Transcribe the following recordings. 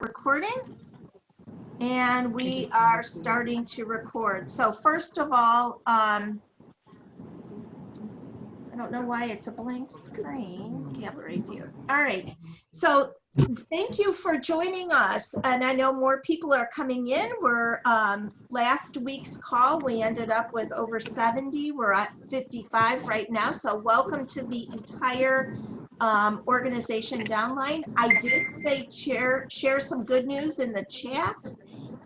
recording, and we are starting to record. So first of all, I don't know why it's a blank screen. Gallery view. All right. So thank you for joining us. And I know more people are coming in. We're last week's call, we ended up with over 70. We're at 55 right now. So welcome to the entire organization downline. I did say share some good news in the chat.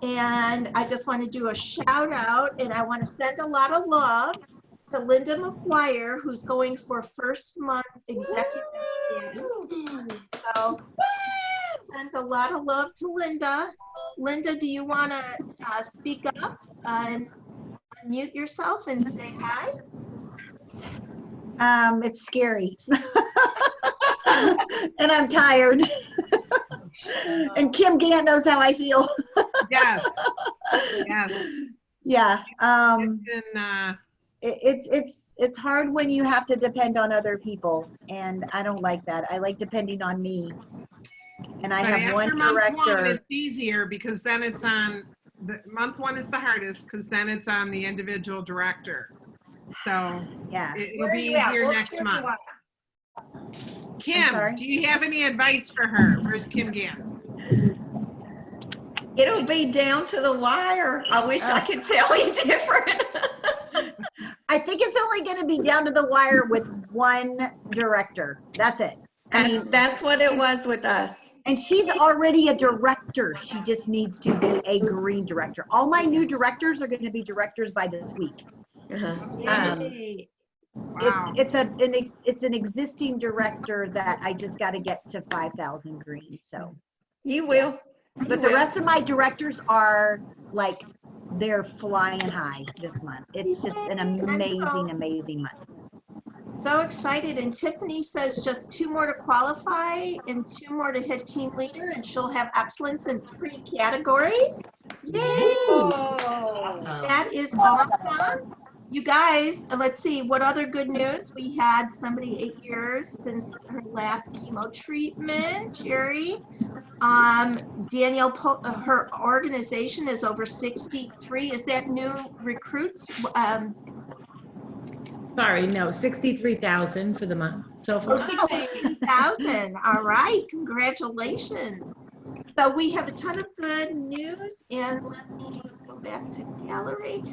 And I just want to do a shout out, and I want to send a lot of love to Linda McGuire, who's going for first month executive status. So send a lot of love to Linda. Linda, do you want to speak up and unmute yourself and say hi? It's scary. And I'm tired. And Kim Gant knows how I feel. Yes. Yes. Yeah. It's hard when you have to depend on other people, and I don't like that. I like depending on me. And I have one director. It's easier because then it's on month one is the hardest because then it's on the individual director. So yeah, it'll be easier next month. Kim, do you have any advice for her? Where's Kim Gant? It'll be down to the wire. I wish I could tell you different. I think it's only going to be down to the wire with one director. That's it. That's what it was with us. And she's already a director. She just needs to be a green director. All my new directors are going to be directors by this week. Wow. It's an existing director that I just got to get to 5,000 green. So you will. But the rest of my directors are like, they're flying high this month. It's just an amazing month. So excited. And Tiffany says just 2 more to qualify and 2 more to hit team leader, and she'll have excellence in 3 categories. Yay! Awesome. That is awesome. You guys, let's see, what other good news? We had somebody 8 years since her last chemo treatment, Jerry. Danielle, her organization is over 63. Is that new recruits? Sorry, no, 63,000 for the month so far. Oh, 63,000. All right, congratulations. So we have a ton of good news, and let me go back to gallery.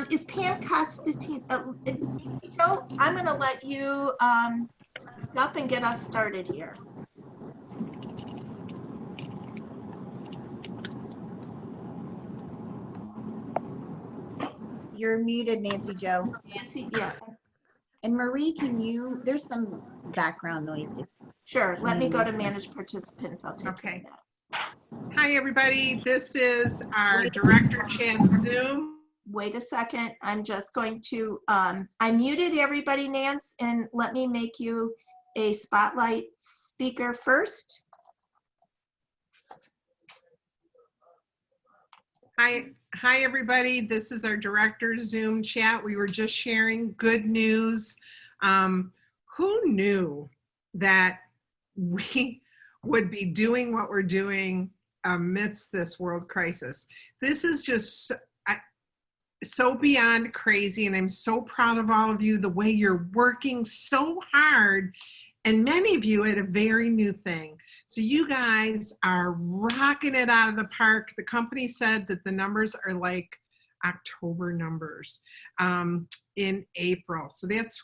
Is Pam Constantino, Joe, I'm going to let you speak up and get us started here. You're muted, Nancy Joe. Nancy, yeah. And Marie, there's some background noise. Sure, let me go to manage participants. I'll take care of that. Hi, everybody. This is our director chat Zoom. Wait a second. I'm just going to, I muted everybody, Nance, and let me make you a spotlight speaker first. Hi, everybody. This is our director Zoom chat. We were just sharing good news. Who knew that we would be doing what we're doing amidst this world crisis? This is just so beyond crazy, and I'm so proud of all of you, the way you're working so hard, and many of you at a very new thing. So you guys are rocking it out of the park. The company said that the numbers are like October numbers in April. So that's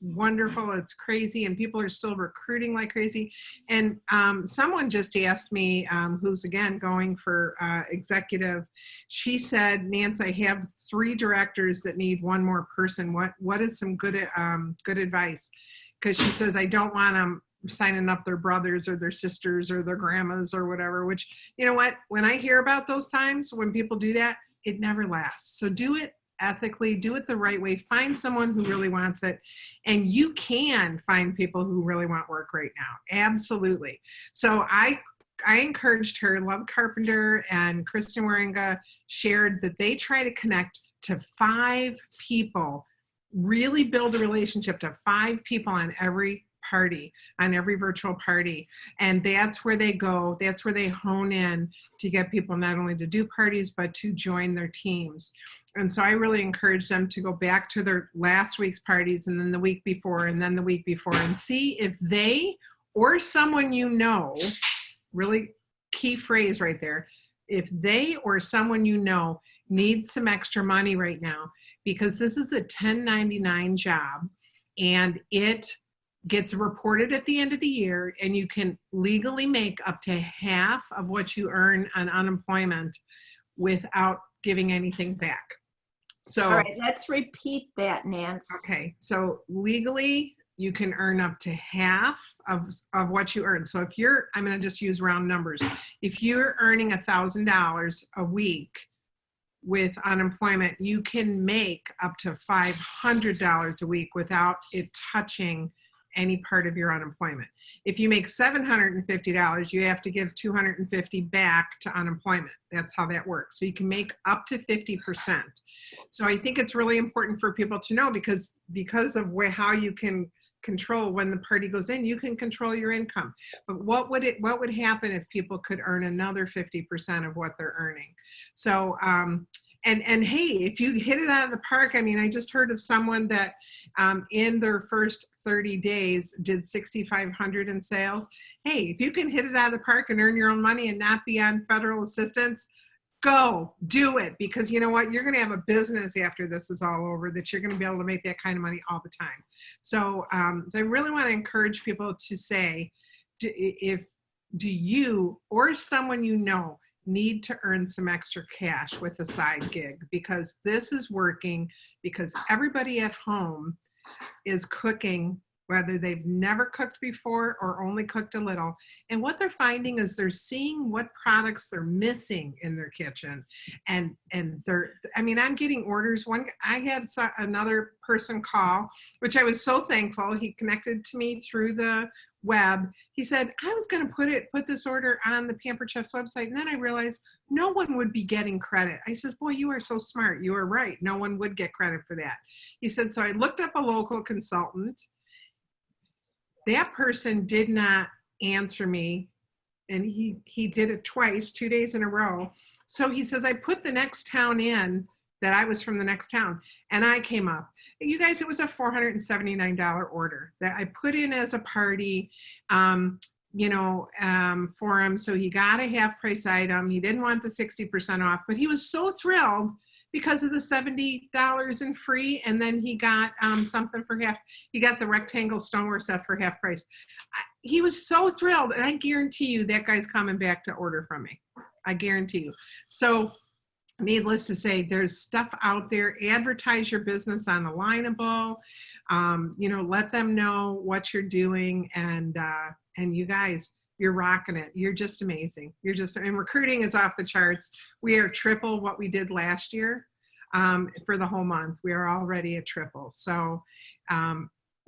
wonderful. It's crazy, and people are still recruiting like crazy. And someone just asked me, who's again going for executive, she said, Nance, I have 3 directors that need 1 more person. What is some good advice? Because she says, I don't want them signing up their brothers or their sisters or their grandmas or whatever, which, you know what, when I hear about those times when people do that, it never lasts. So do it ethically, do it the right way, find someone who really wants it. And you can find people who really want work right now. Absolutely. So I encouraged her. Love Carpenter and Kristen Waringa shared that they try to connect to 5 people, really build a relationship to 5 people on every party, on every virtual party. And that's where they go. That's where they hone in to get people not only to do parties, but to join their teams. And so I really encourage them to go back to their last week's parties and then the week before and then the week before and see if they or someone you know, really key phrase right there, if they or someone you know needs some extra money right now, because this is a 1099 job and it gets reported at the end of the year, and you can legally make up to half of what you earn on unemployment without giving anything back. So, All right, let's repeat that, Nance. okay, so legally you can earn up to half of what you earn. So if you're, I'm going to just use round numbers. If you're earning $1,000 a week with unemployment, you can make up to $500 a week without it touching any part of your unemployment. If you make $750, you have to give $250 back to unemployment. That's how that works. So you can make up to 50%. So I think it's really important for people to know, because of how you can control when the party goes in, you can control your income. But what would happen if people could earn another 50% of what they're earning? So and hey, if you hit it out of the park, I mean, I just heard of someone that in their first 30 days did 6,500 in sales. Hey, if you can hit it out of the park and earn your own money and not be on federal assistance, go do it, because you know what, you're going to have a business after this is all over that you're going to be able to make that kind of money all the time. So, so I really want to encourage people to say, do you or someone you know need to earn some extra cash with a side gig, because this is working, because everybody at home is cooking, whether they've never cooked before or only cooked a little. And what they're finding is they're seeing what products they're missing in their kitchen. And I mean, I'm getting orders. I had another person call, which I was so thankful. He connected to me through the web. He said, I was going to put this order on the Pampered Chef's website. And then I realized no one would be getting credit. I says, boy, you are so smart. You are right. No one would get credit for that. He said, so I looked up a local consultant. That person did not answer me, and he did it twice, 2 days in a row. So he says, I put the next town in that I was from the next town, and I came up. You guys, it was a $479 order that I put in as a party, for him. So he got a half price item. He didn't want the 60% off, but he was so thrilled because of the $70 in free, and then he got something for half. He got the rectangle stoneware set for half price. He was so thrilled, and I guarantee you that guy's coming back to order from me. I guarantee you. So needless to say, there's stuff out there. Advertise your business on Alignable. Let them know what you're doing, and you guys, you're rocking it. You're just amazing. And recruiting is off the charts. We are triple what we did last year for the whole month. We are already at triple. So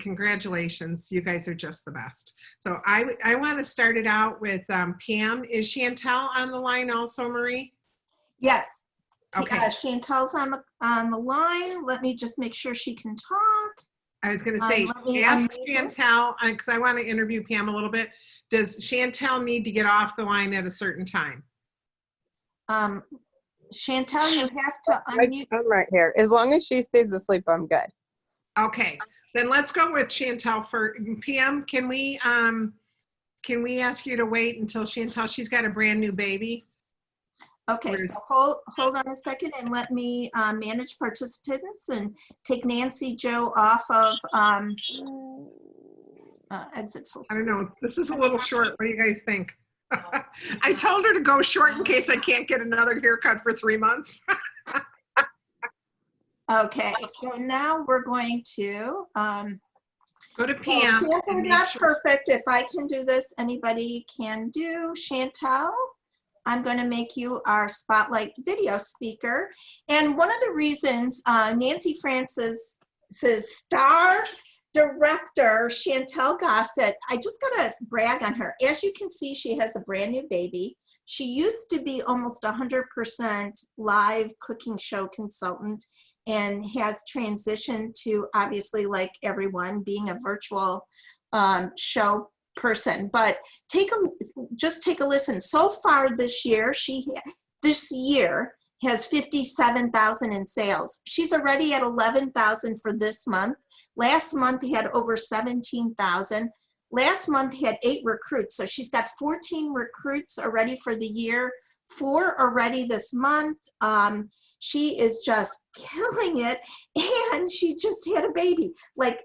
congratulations. You guys are just the best. So I want to start it out with Pam. Is Chantel on the line also, Marie? Yes. Okay. Chantel's on the line. Let me just make sure she can talk. I was going to say, ask Chantel, because I want to interview Pam a little bit. Does Chantel need to get off the line at a certain time? Chantel, you have to unmute. I'm right here. As long as she stays asleep, I'm good. Okay, then let's go with Chantel for Pam. Can we ask you to wait until Chantel? She's got a brand new baby. Okay, so hold on a second and let me manage participants and take Nancy Joe off of exit full screen. I don't know. This is a little short. What do you guys think? I told her to go short in case I can't get another haircut for 3 months. Okay, so now we're going to go to Pam. So Pam, not perfect. If I can do this, anybody can do. Chantel, I'm going to make you our spotlight video speaker. And one of the reasons Nancy Francis's star director, Chantel Gossett, I just got to brag on her. As you can see, she has a brand new baby. She used to be almost 100% live cooking show consultant and has transitioned to, obviously, like everyone, being a virtual show person, but just take a listen. So far this year, this year has 57,000 in sales. She's already at 11,000 for this month. Last month had over 17,000. Last month had 8 recruits. So she's got 14 recruits already for the year, 4 already this month. She is just killing it. And she just had a baby. Like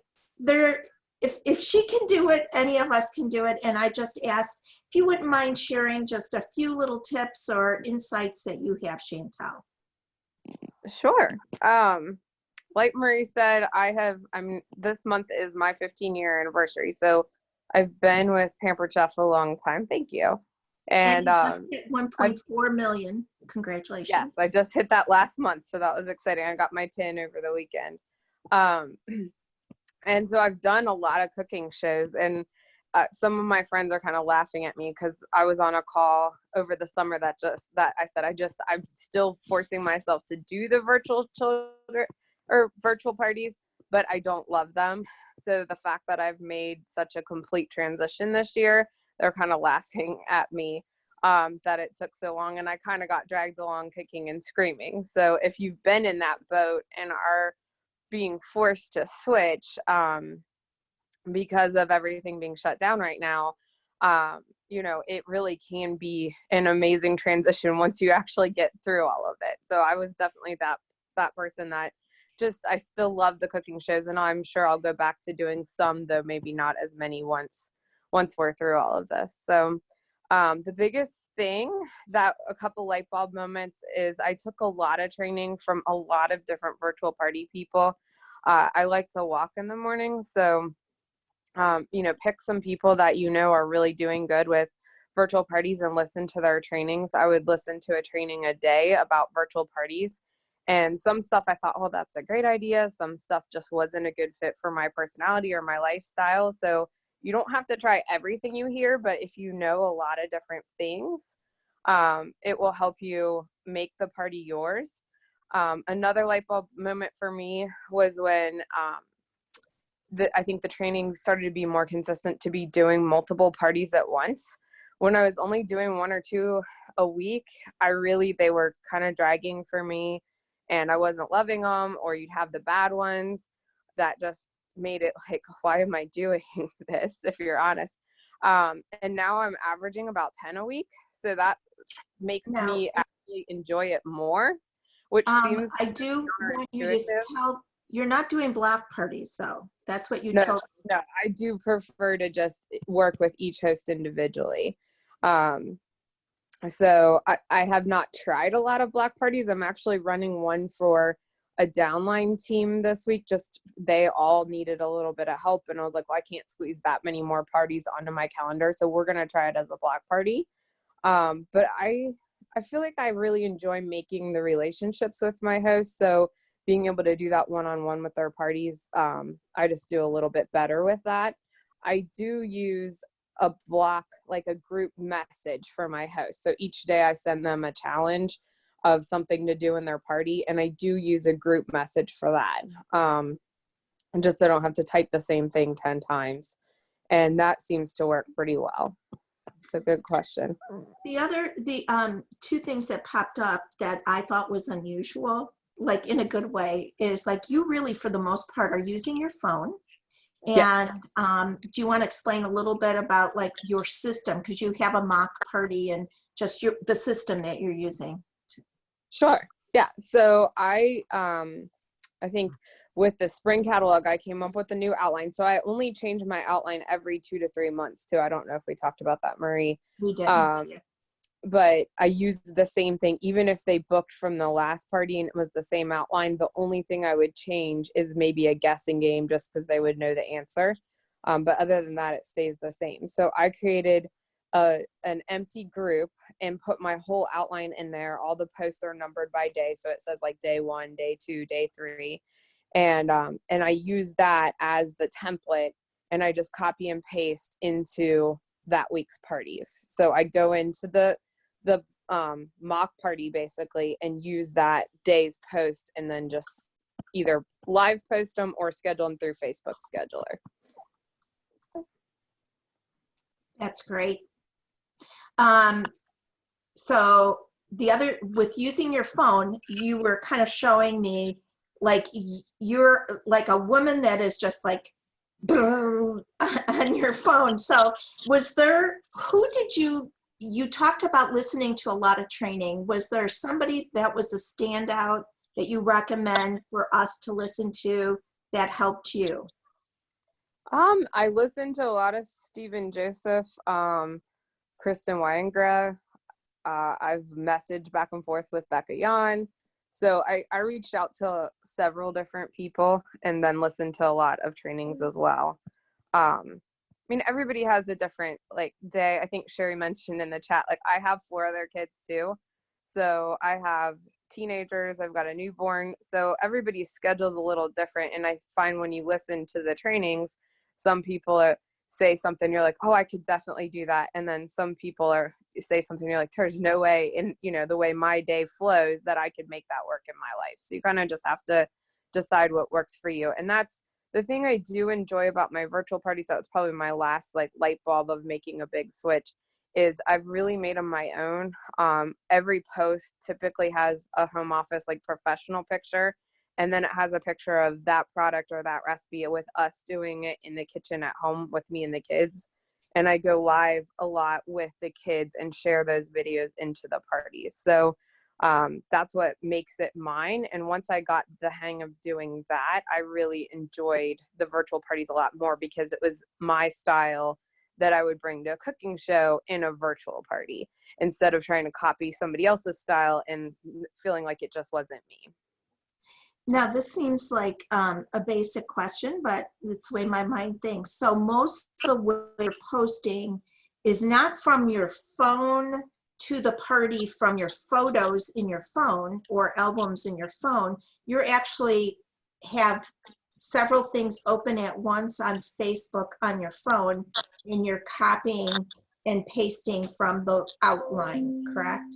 if she can do it, any of us can do it. And I just asked if you wouldn't mind sharing just a few little tips or insights that you have, Chantel. Sure. Like Marie said, this month is my 15-year anniversary. So I've been with Pampered Chef a long time. Thank you. And you hit 1.4 million. Congratulations. Yes, I just hit that last month. So that was exciting. I got my pin over the weekend. And so I've done a lot of cooking shows, and some of my friends are kind of laughing at me because I was on a call over the summer that I said, I'm still forcing myself to do the virtual children or virtual parties, but I don't love them. So the fact that I've made such a complete transition this year, they're kind of laughing at me that it took so long, and I kind of got dragged along kicking and screaming. So if you've been in that boat and are being forced to switch because of everything being shut down right now, it really can be an amazing transition once you actually get through all of it. So I was definitely that person that I still love the cooking shows, and I'm sure I'll go back to doing some, though maybe not as many once we're through all of this. So the biggest thing, that a couple light bulb moments, is I took a lot of training from a lot of different virtual party people. I like to walk in the morning, so pick some people that are really doing good with virtual parties and listen to their trainings. I would listen to a training a day about virtual parties, and some stuff I thought, oh, that's a great idea. Some stuff just wasn't a good fit for my personality or my lifestyle. So you don't have to try everything you hear, but if you know a lot of different things, it will help you make the party yours. Another light bulb moment for me was when I think the training started to be more consistent to be doing multiple parties at once. When I was only doing 1 or 2 a week, they were kind of dragging for me, and I wasn't loving them, or you'd have the bad ones that just made it like, why am I doing this, if you're honest? And now I'm averaging about 10 a week. So that makes me actually enjoy it more, which seems I do want you to tell, you're not doing block parties, though. That's what you told me. No, I do prefer to just work with each host individually. So I have not tried a lot of block parties. I'm actually running one for a downline team this week. Just they all needed a little bit of help, and I was like, well, I can't squeeze that many more parties onto my calendar, so we're gonna try it as a block party. But I feel like I really enjoy making the relationships with my hosts, so being able to do that one-on-one with their parties, I just do a little bit better with that. I do use a block, like a group message for my hosts. So each day I send them a challenge of something to do in their party, and I do use a group message for that. And just so I don't have to type the same thing 10 times. And that seems to work pretty well. It's a good question. The 2 things that popped up that I thought was unusual, like in a good way, is like you really, for the most part, are using your phone. And yes. Do you want to explain a little bit about like your system? Because you have a mock party and just the system that you're using. Sure. Yeah. So I think with the spring catalog, I came up with a new outline. So I only change my outline every 2 to 3 months too. I don't know if we talked about that, Marie. We did. But I used the same thing, even if they booked from the last party and it was the same outline. The only thing I would change is maybe a guessing game, just because they would know the answer. But other than that, it stays the same. So I created an empty group and put my whole outline in there. All the posts are numbered by day. So it says like day 1, day 2, day 3. And I use that as the template, and I just copy and paste into that week's parties. So I go into the mock party basically and use that day's post, and then just either live post them or schedule them through Facebook Scheduler. That's great. So the other, with using your phone, you were kind of showing me like you're like a woman that is just like on your phone. So was there, who did you talked about listening to a lot of training. Was there somebody that was a standout that you recommend for us to listen to that helped you? I listened to a lot of Stephen Joseph, Kristen Weingra. I've messaged back and forth with Becca Yan. So I reached out to several different people and then listened to a lot of trainings as well. I mean, everybody has a different like day. I think Sherry mentioned in the chat, like I have 4 other kids too. So I have teenagers, I've got a newborn. So everybody's schedule is a little different. And I find when you listen to the trainings, some people say something, you're like, oh, I could definitely do that. And then some people say something, you're like, there's no way in, you know, the way my day flows that I could make that work in my life. So you kind of just have to decide what works for you. And that's the thing I do enjoy about my virtual parties. That was probably my last like light bulb of making a big switch, is I've really made them my own. Every post typically has a home office like professional picture, and then it has a picture of that product or that recipe with us doing it in the kitchen at home with me and the kids. And I go live a lot with the kids and share those videos into the parties. So that's what makes it mine. And once I got the hang of doing that, I really enjoyed the virtual parties a lot more because it was my style that I would bring to a cooking show in a virtual party instead of trying to copy somebody else's style and feeling like it just wasn't me. Now, this seems like a basic question, but it's the way my mind thinks. So most of the way you're posting is not from your phone to the party from your photos in your phone or albums in your phone. You actually have several things open at once on Facebook on your phone, and you're copying and pasting from the outline, correct?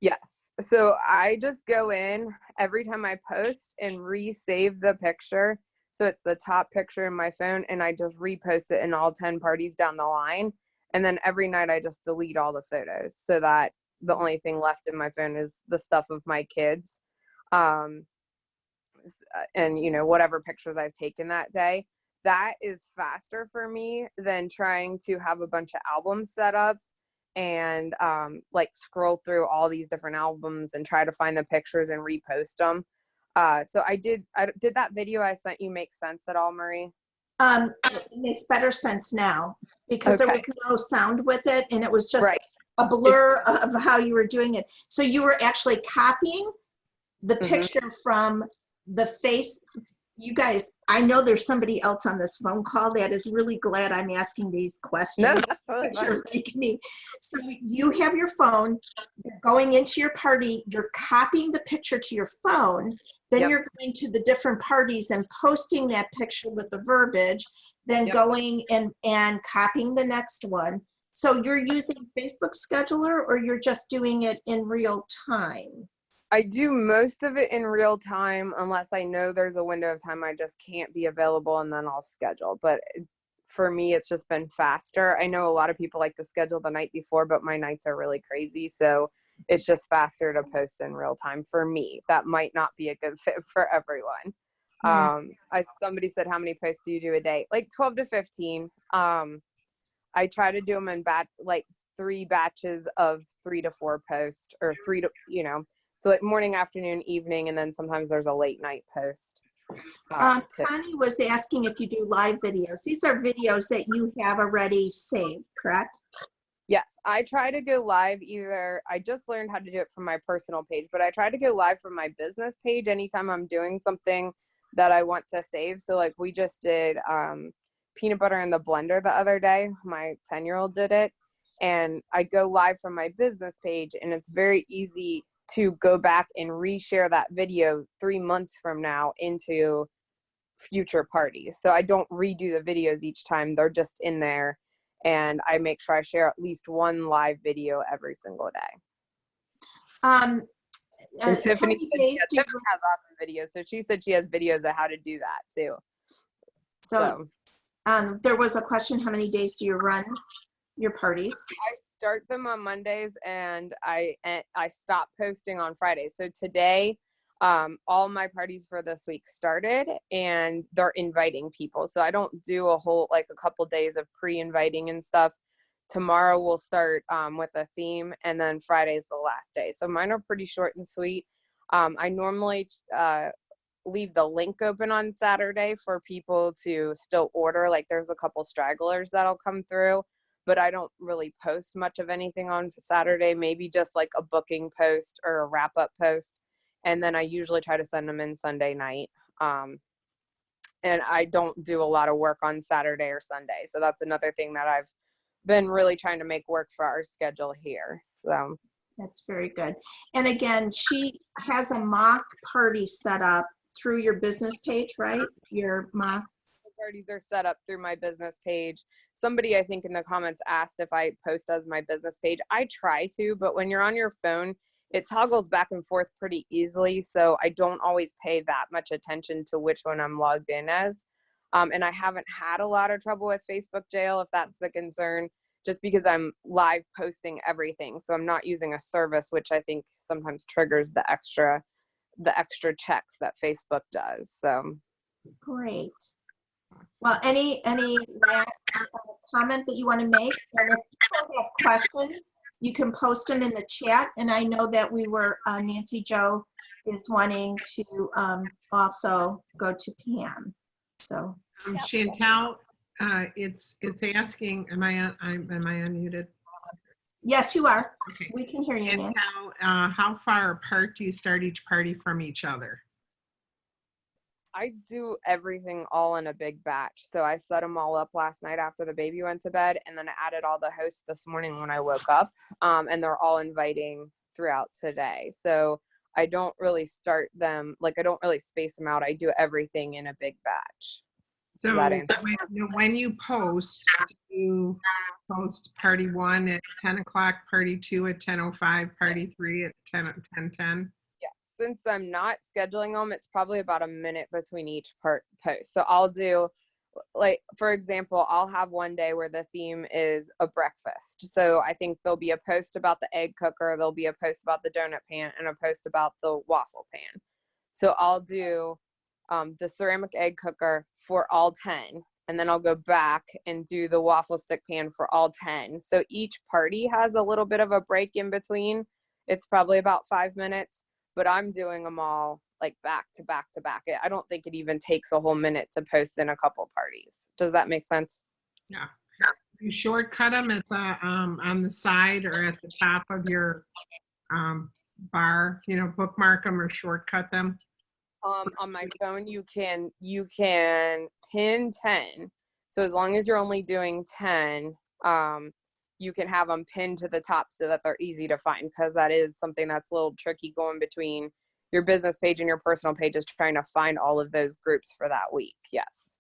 Yes. So I just go in every time I post and resave the picture. So it's the top picture in my phone, and I just repost it in all 10 parties down the line. And then every night I just delete all the photos so that the only thing left in my phone is the stuff of my kids. And you know, whatever pictures I've taken that day. That is faster for me than trying to have a bunch of albums set up and like scroll through all these different albums and try to find the pictures and repost them. So I did that video I sent you make sense at all, Marie? It makes better sense now because there was no sound with it, and it was just right. a blur of how you were doing it. So you were actually copying the picture from the face. You guys, I know there's somebody else on this phone call that is really glad I'm asking these questions. No, that's really fun. You're making me. So you have your phone, you're going into your party, you're copying the picture to your phone, then you're going to the different parties and posting that picture with the verbiage, then going and copying the next one. So you're using Facebook Scheduler, or you're just doing it in real time? I do most of it in real time unless I know there's a window of time I just can't be available, and then I'll schedule. But for me, it's just been faster. I know a lot of people like to schedule the night before, but my nights are really crazy. So it's just faster to post in real time for me. That might not be a good fit for everyone. Somebody said, how many posts do you do a day? Like 12 to 15. I try to do them in 3 batches of 3 to 4 posts, or 3 to, you know, so like morning, afternoon, evening, and then sometimes there's a late night post. Connie was asking if you do live videos. These are videos that you have already saved, correct? Yes, I try to go live I just learned how to do it from my personal page, but I try to go live from my business page anytime I'm doing something that I want to save. So like we just did peanut butter in the blender the other day. My 10-year-old did it, and I go live from my business page, and it's very easy to go back and reshare that video 3 months from now into future parties. So I don't redo the videos each time. They're just in there, and I make sure I share at least one live video every single day. And Tiffany has awesome videos. So she said she has videos of how to do that too. So there was a question, how many days do you run your parties? I start them on Mondays and I stop posting on Fridays. So today, all my parties for this week started and they're inviting people. So I don't do a whole, like a couple days of pre-inviting and stuff. Tomorrow we'll start with a theme, and then Friday's the last day. So mine are pretty short and sweet. I normally leave the link open on Saturday for people to still order. Like there's a couple stragglers that'll come through, but I don't really post much of anything on Saturday, maybe just like a booking post or a wrap up post. And then I usually try to send them in Sunday night. And I don't do a lot of work on Saturday or Sunday. So that's another thing that I've been really trying to make work for our schedule here. So That's very good. And again, she has a mock party set up through your business page, right? Your mock parties are set up through my business page. Somebody, I think in the comments, asked if I post as my business page. I try to, but when you're on your phone, it toggles back and forth pretty easily. So I don't always pay that much attention to which one I'm logged in as. And I haven't had a lot of trouble with Facebook jail, if that's the concern, just because I'm live posting everything. So I'm not using a service, which I think sometimes triggers the extra checks that Facebook does. So Great. Well, any last comment that you want to make? And if people have questions, you can post them in the chat. And I know that we were, Nancy Jo is wanting to also go to Pam. So Chantel, it's asking, am I unmuted? yes, you are. Okay. We can hear you, And Nancy. how far apart do you start each party from each other? I do everything all in a big batch. So I set them all up last night after the baby went to bed, and then I added all the hosts this morning when I woke up, and they're all inviting throughout today. So I don't really start them, like I don't really space them out. I do everything in a big batch. So That answer. when you post, do you post party 1 at 10 o'clock, party 2 at 10:05, party 3 at 10:10? Yeah, since I'm not scheduling them, it's probably about a minute between each post. So I'll do, like, for example, I'll have one day where the theme is a breakfast. So I think there'll be a post about the egg cooker, there'll be a post about the donut pan, and a post about the waffle pan. So I'll do the ceramic egg cooker for all 10, and then I'll go back and do the waffle stick pan for all 10. So each party has a little bit of a break in between. It's probably about 5 minutes, but I'm doing them all like back to back to back. I don't think it even takes a whole minute to post in a couple parties. Does that make sense? Yeah. You shortcut them at the on the side or at the top of your bar, bookmark them or shortcut them. On my phone, you can pin 10. So as long as you're only doing 10, you can have them pinned to the top so that they're easy to find, because that is something that's a little tricky going between your business page and your personal page, is trying to find all of those groups for that week. Yes.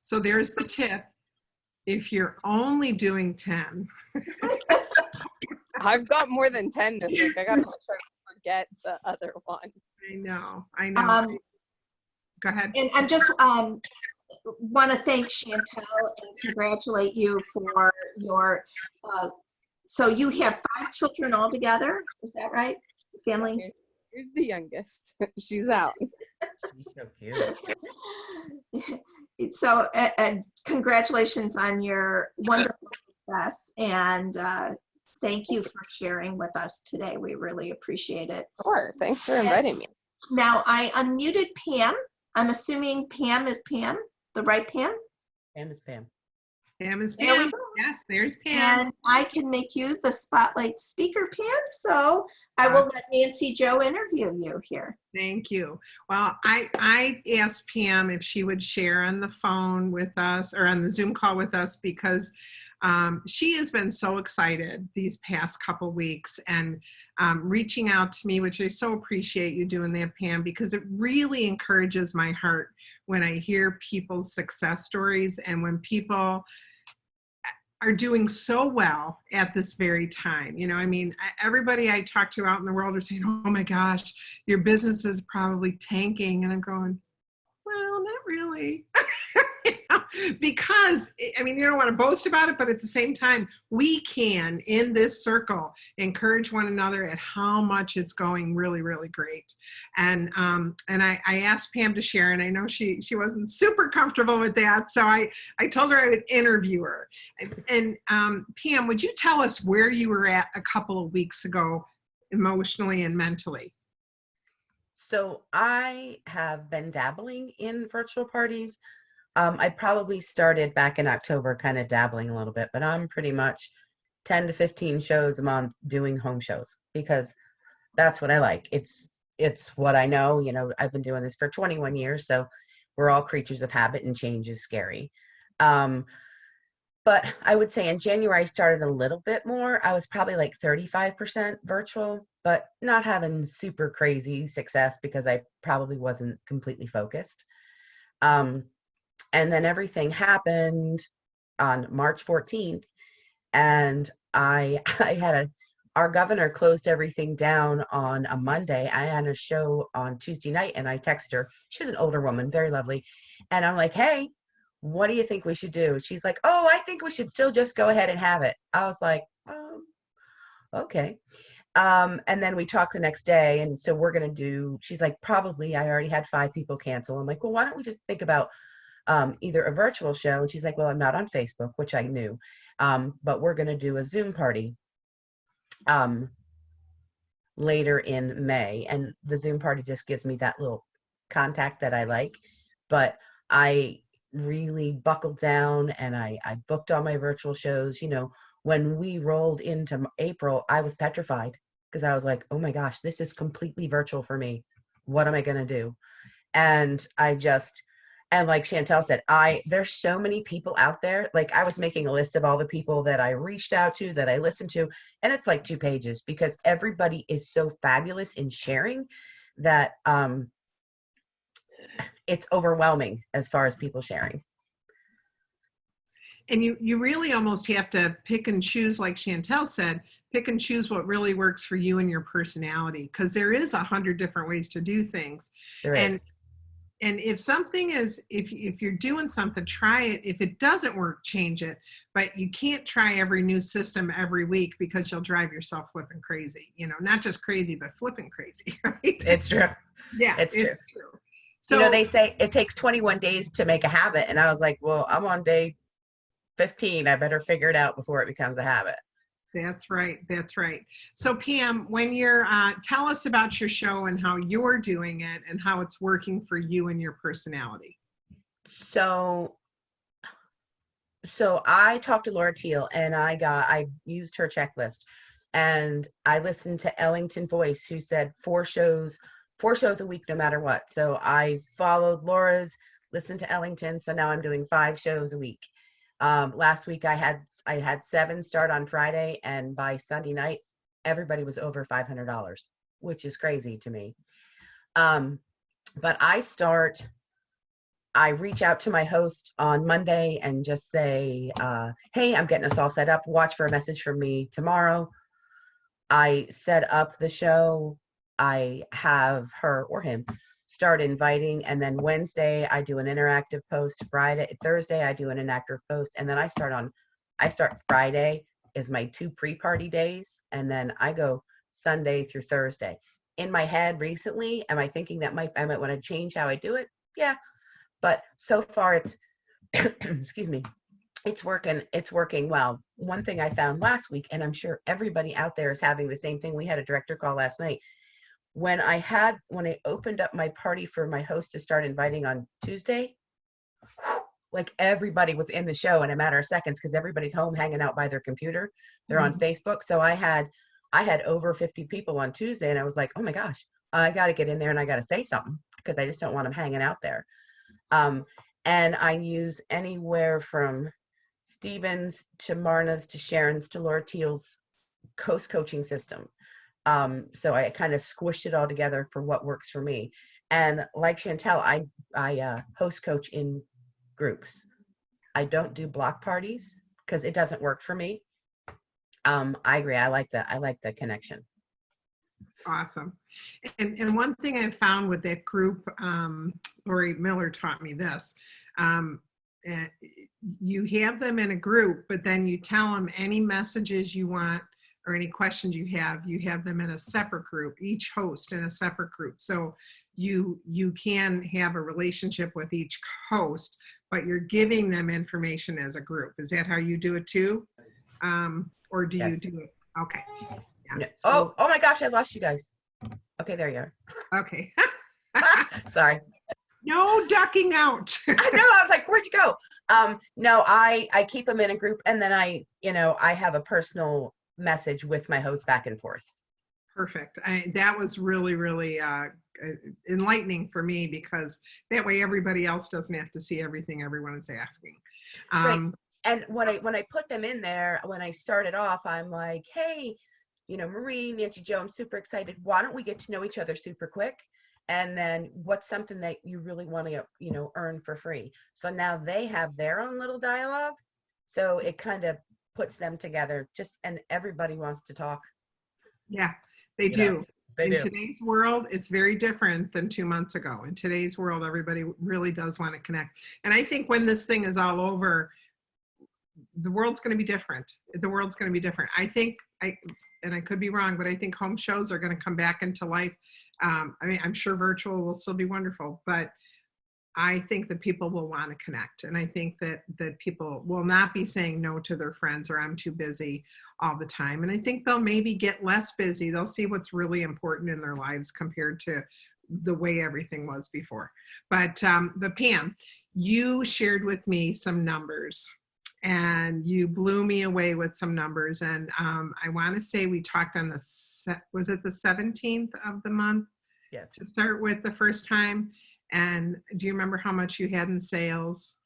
So there's the tip. If you're only doing 10. I've got more than 10 this week. I got to make sure I forget the other ones. I know. Go ahead. And I'm just want to thank Chantel and congratulate you for your, so you have 5 children altogether, is that right? Family? Here's the youngest. She's out. She's so cute. So congratulations on your wonderful success, and thank you for sharing with us today. We really appreciate it. Sure. Thanks for inviting me. Now I unmuted Pam. I'm assuming Pam is Pam, the right Pam? Pam is Pam. Pam is There we Pam. go. Yes, there's Pam. And I can make you the spotlight speaker, Pam. So I will let Nancy Jo interview you here. Thank you. Well, I asked Pam if she would share on the phone with us or on the Zoom call with us, because she has been so excited these past couple weeks and reaching out to me, which I so appreciate you doing that, Pam, because it really encourages my heart when I hear people's success stories and when people are doing so well at this very time. Everybody I talk to out in the world are saying, oh my gosh, your business is probably tanking. And I'm going, well, not really. because I mean, you don't want to boast about it, but at the same time, we can in this circle encourage one another at how much it's going really, really great. And I asked Pam to share, and I know she wasn't super comfortable with that, so I told her I would interview her. And Pam, would you tell us where you were at a couple of weeks ago, emotionally and mentally? So I have been dabbling in virtual parties. I probably started back in October, kind of dabbling a little bit, but I'm pretty much 10 to 15 shows a month doing home shows because that's what I like. It's what I know. You know, I've been doing this for 21 years, so we're all creatures of habit, and change is scary. But I would say in January, I started a little bit more. I was probably like 35% virtual, but not having super crazy success because I probably wasn't completely focused. And then everything happened on March 14th, and I had our governor closed everything down on a Monday. I had a show on Tuesday night, and I texted her. She was an older woman, very lovely. And I'm like, hey, what do you think we should do? She's like, oh, I think we should still just go ahead and have it. I was like, okay. And then we talked the next day. And so we're going to do, she's like, probably, I already had 5 people cancel. I'm like, well, why don't we just think about either a virtual show? And she's like, well, I'm not on Facebook, which I knew. But we're going to do a Zoom party later in May. And the Zoom party just gives me that little contact that I like. But I really buckled down, and I booked all my virtual shows. You know, when we rolled into April, I was petrified because I was like, oh my gosh, this is completely virtual for me. What am I going to do? And and like Chantel said, there's so many people out there. Like, I was making a list of all the people that I reached out to, that I listened to, and it's like 2 pages because everybody is so fabulous in sharing that it's overwhelming as far as people sharing. And you really almost have to pick and choose, like Chantel said, pick and choose what really works for you and your personality, because there is 100 different ways to do things. There is. And if something is, if you're doing something, try it. If it doesn't work, change it. But you can't try every new system every week because you'll drive yourself flipping crazy. You know, not just crazy, but flipping crazy. Right? It's true. Yeah, it's true. So, you know, they say it takes 21 days to make a habit. And I was like, well, I'm on day 15. I better figure it out before it becomes a habit. That's right. That's right. So Pam, when you're, tell us about your show and how you're doing it and how it's working for you and your personality. So I talked to Laura Teal, and I used her checklist, and I listened to Ellington Voice, who said 4 shows a week, no matter what. So I followed Laura's, listened to Ellington. So now I'm doing 5 shows a week. Last week I had 7 start on Friday, and by Sunday night, everybody was over $500, which is crazy to me. But I reach out to my host on Monday and just say, hey, I'm getting us all set up. Watch for a message from me tomorrow. I set up the show. I have her or him start inviting, and then Wednesday I do an interactive post. Thursday I do an interactive post, and then I start Friday is my 2 pre-party days, and then I go Sunday through Thursday. In my head recently, am I thinking that I might want to change how I do it? Yeah, but so far it's excuse me, it's working well. One thing I found last week, and I'm sure everybody out there is having the same thing, we had a director call last night. When I opened up my party for my host to start inviting on Tuesday, like everybody was in the show in a matter of seconds because everybody's home hanging out by their computer. They're on Facebook. So I had over 50 people on Tuesday, and I was like, oh my gosh, I got to get in there and I got to say something because I just don't want them hanging out there. And I use anywhere from Stephen's to Marna's to Sharon's to Laura Teal's coaching system. So I kind of squished it all together for what works for me. And like Chantel, I host coach in groups. I don't do block parties because it doesn't work for me. I agree. I like the connection. Awesome. And one thing I found with that group, Lori Miller taught me this. uh, you have them in a group, but then you tell them any messages you want or any questions you have them in a separate group, each host in a separate group. So you can have a relationship with each host, but you're giving them information as a group. Is that how you do it too? Or do you Yes. do it? Okay. Yeah. No. So, Oh my gosh, I lost you guys. Okay, there you are. okay. Sorry. No ducking out. I know. I was like, where'd you go? No, I keep them in a group, and then I have a personal message with my host back and forth. Perfect. That was really, really enlightening for me, because that way everybody else doesn't have to see everything everyone is asking. Right. And when I put them in there, when I started off, I'm like, hey, Marie, Nancy, Joe, I'm super excited. Why don't we get to know each other super quick? And then what's something that you really want to, earn for free? So now they have their own little dialogue. So it kind of puts them together, and everybody wants to talk. Yeah, they do. They In do. today's world, it's very different than 2 months ago. In today's world, everybody really does want to connect. And I think when this thing is all over, the world's going to be different. The world's going to be different. I think, and I could be wrong, but I think home shows are going to come back into life. I'm sure virtual will still be wonderful, but I think that people will want to connect. And I think that people will not be saying no to their friends or I'm too busy all the time. And I think they'll maybe get less busy. They'll see what's really important in their lives compared to the way everything was before. But Pam, you shared with me some numbers, and you blew me away with some numbers. And I want to say we talked on was it the 17th of the month? Yes. To start with, the first time. And do you remember how much you had in sales?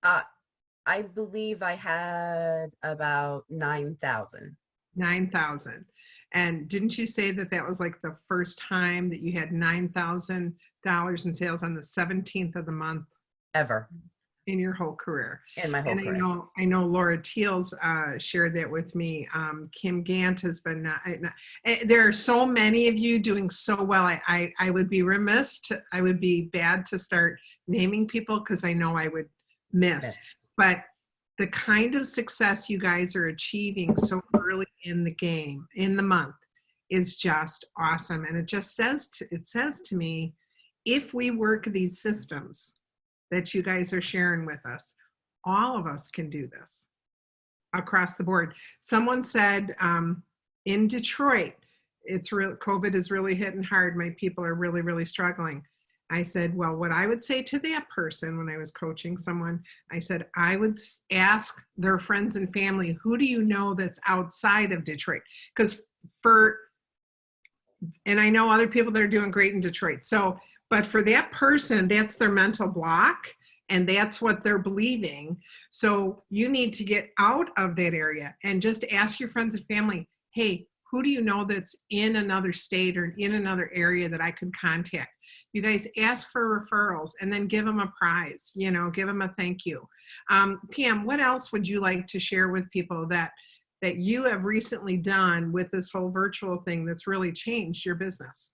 I believe I had about 9,000. 9,000. And didn't you say that was like the first time that you had $9,000 in sales on the 17th of the month Ever. In your whole career? In my whole career. I know Laura Teals shared that with me. Kim Gant has been, there are so many of you doing so well. I would be remiss, I would be bad to start naming people, because I know I would miss. But the kind of success you guys are achieving so early in the game, in the month, is just awesome. And it just says to me, if we work these systems that you guys are sharing with us, all of us can do this across the board. Someone said in Detroit, COVID is really hitting hard. My people are really, really struggling. I said, well, what I would say to that person when I was coaching someone, I said, I would ask their friends and family, who do you know that's outside of Detroit? Because and I know other people that are doing great in Detroit. So, but for that person, that's their mental block, and that's what they're believing. So you need to get out of that area and just ask your friends and family, hey, who do you know that's in another state or in another area that I could contact? You guys ask for referrals and then give them a prize, give them a thank you. Pam, what else would you like to share with people that you have recently done with this whole virtual thing that's really changed your business?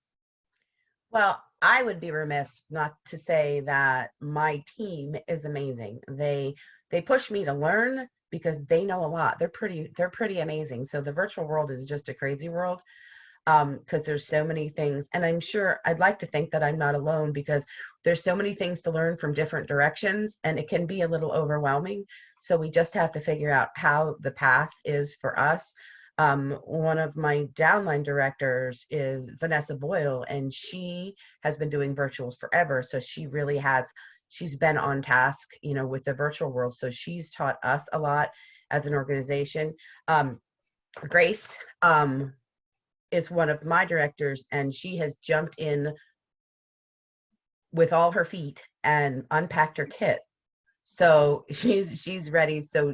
Well, I would be remiss not to say that my team is amazing. They push me to learn because they know a lot. They're pretty amazing. So the virtual world is just a crazy world, because there's so many things. And I'm sure, I'd like to think that I'm not alone, because there's so many things to learn from different directions, and it can be a little overwhelming. So we just have to figure out how the path is for us. One of my downline directors is Vanessa Boyle, and she has been doing virtuals forever. So she really she's been on task, with the virtual world. So she's taught us a lot as an organization. Grace is one of my directors, and she has jumped in with all her feet and unpacked her kit. So she's ready. So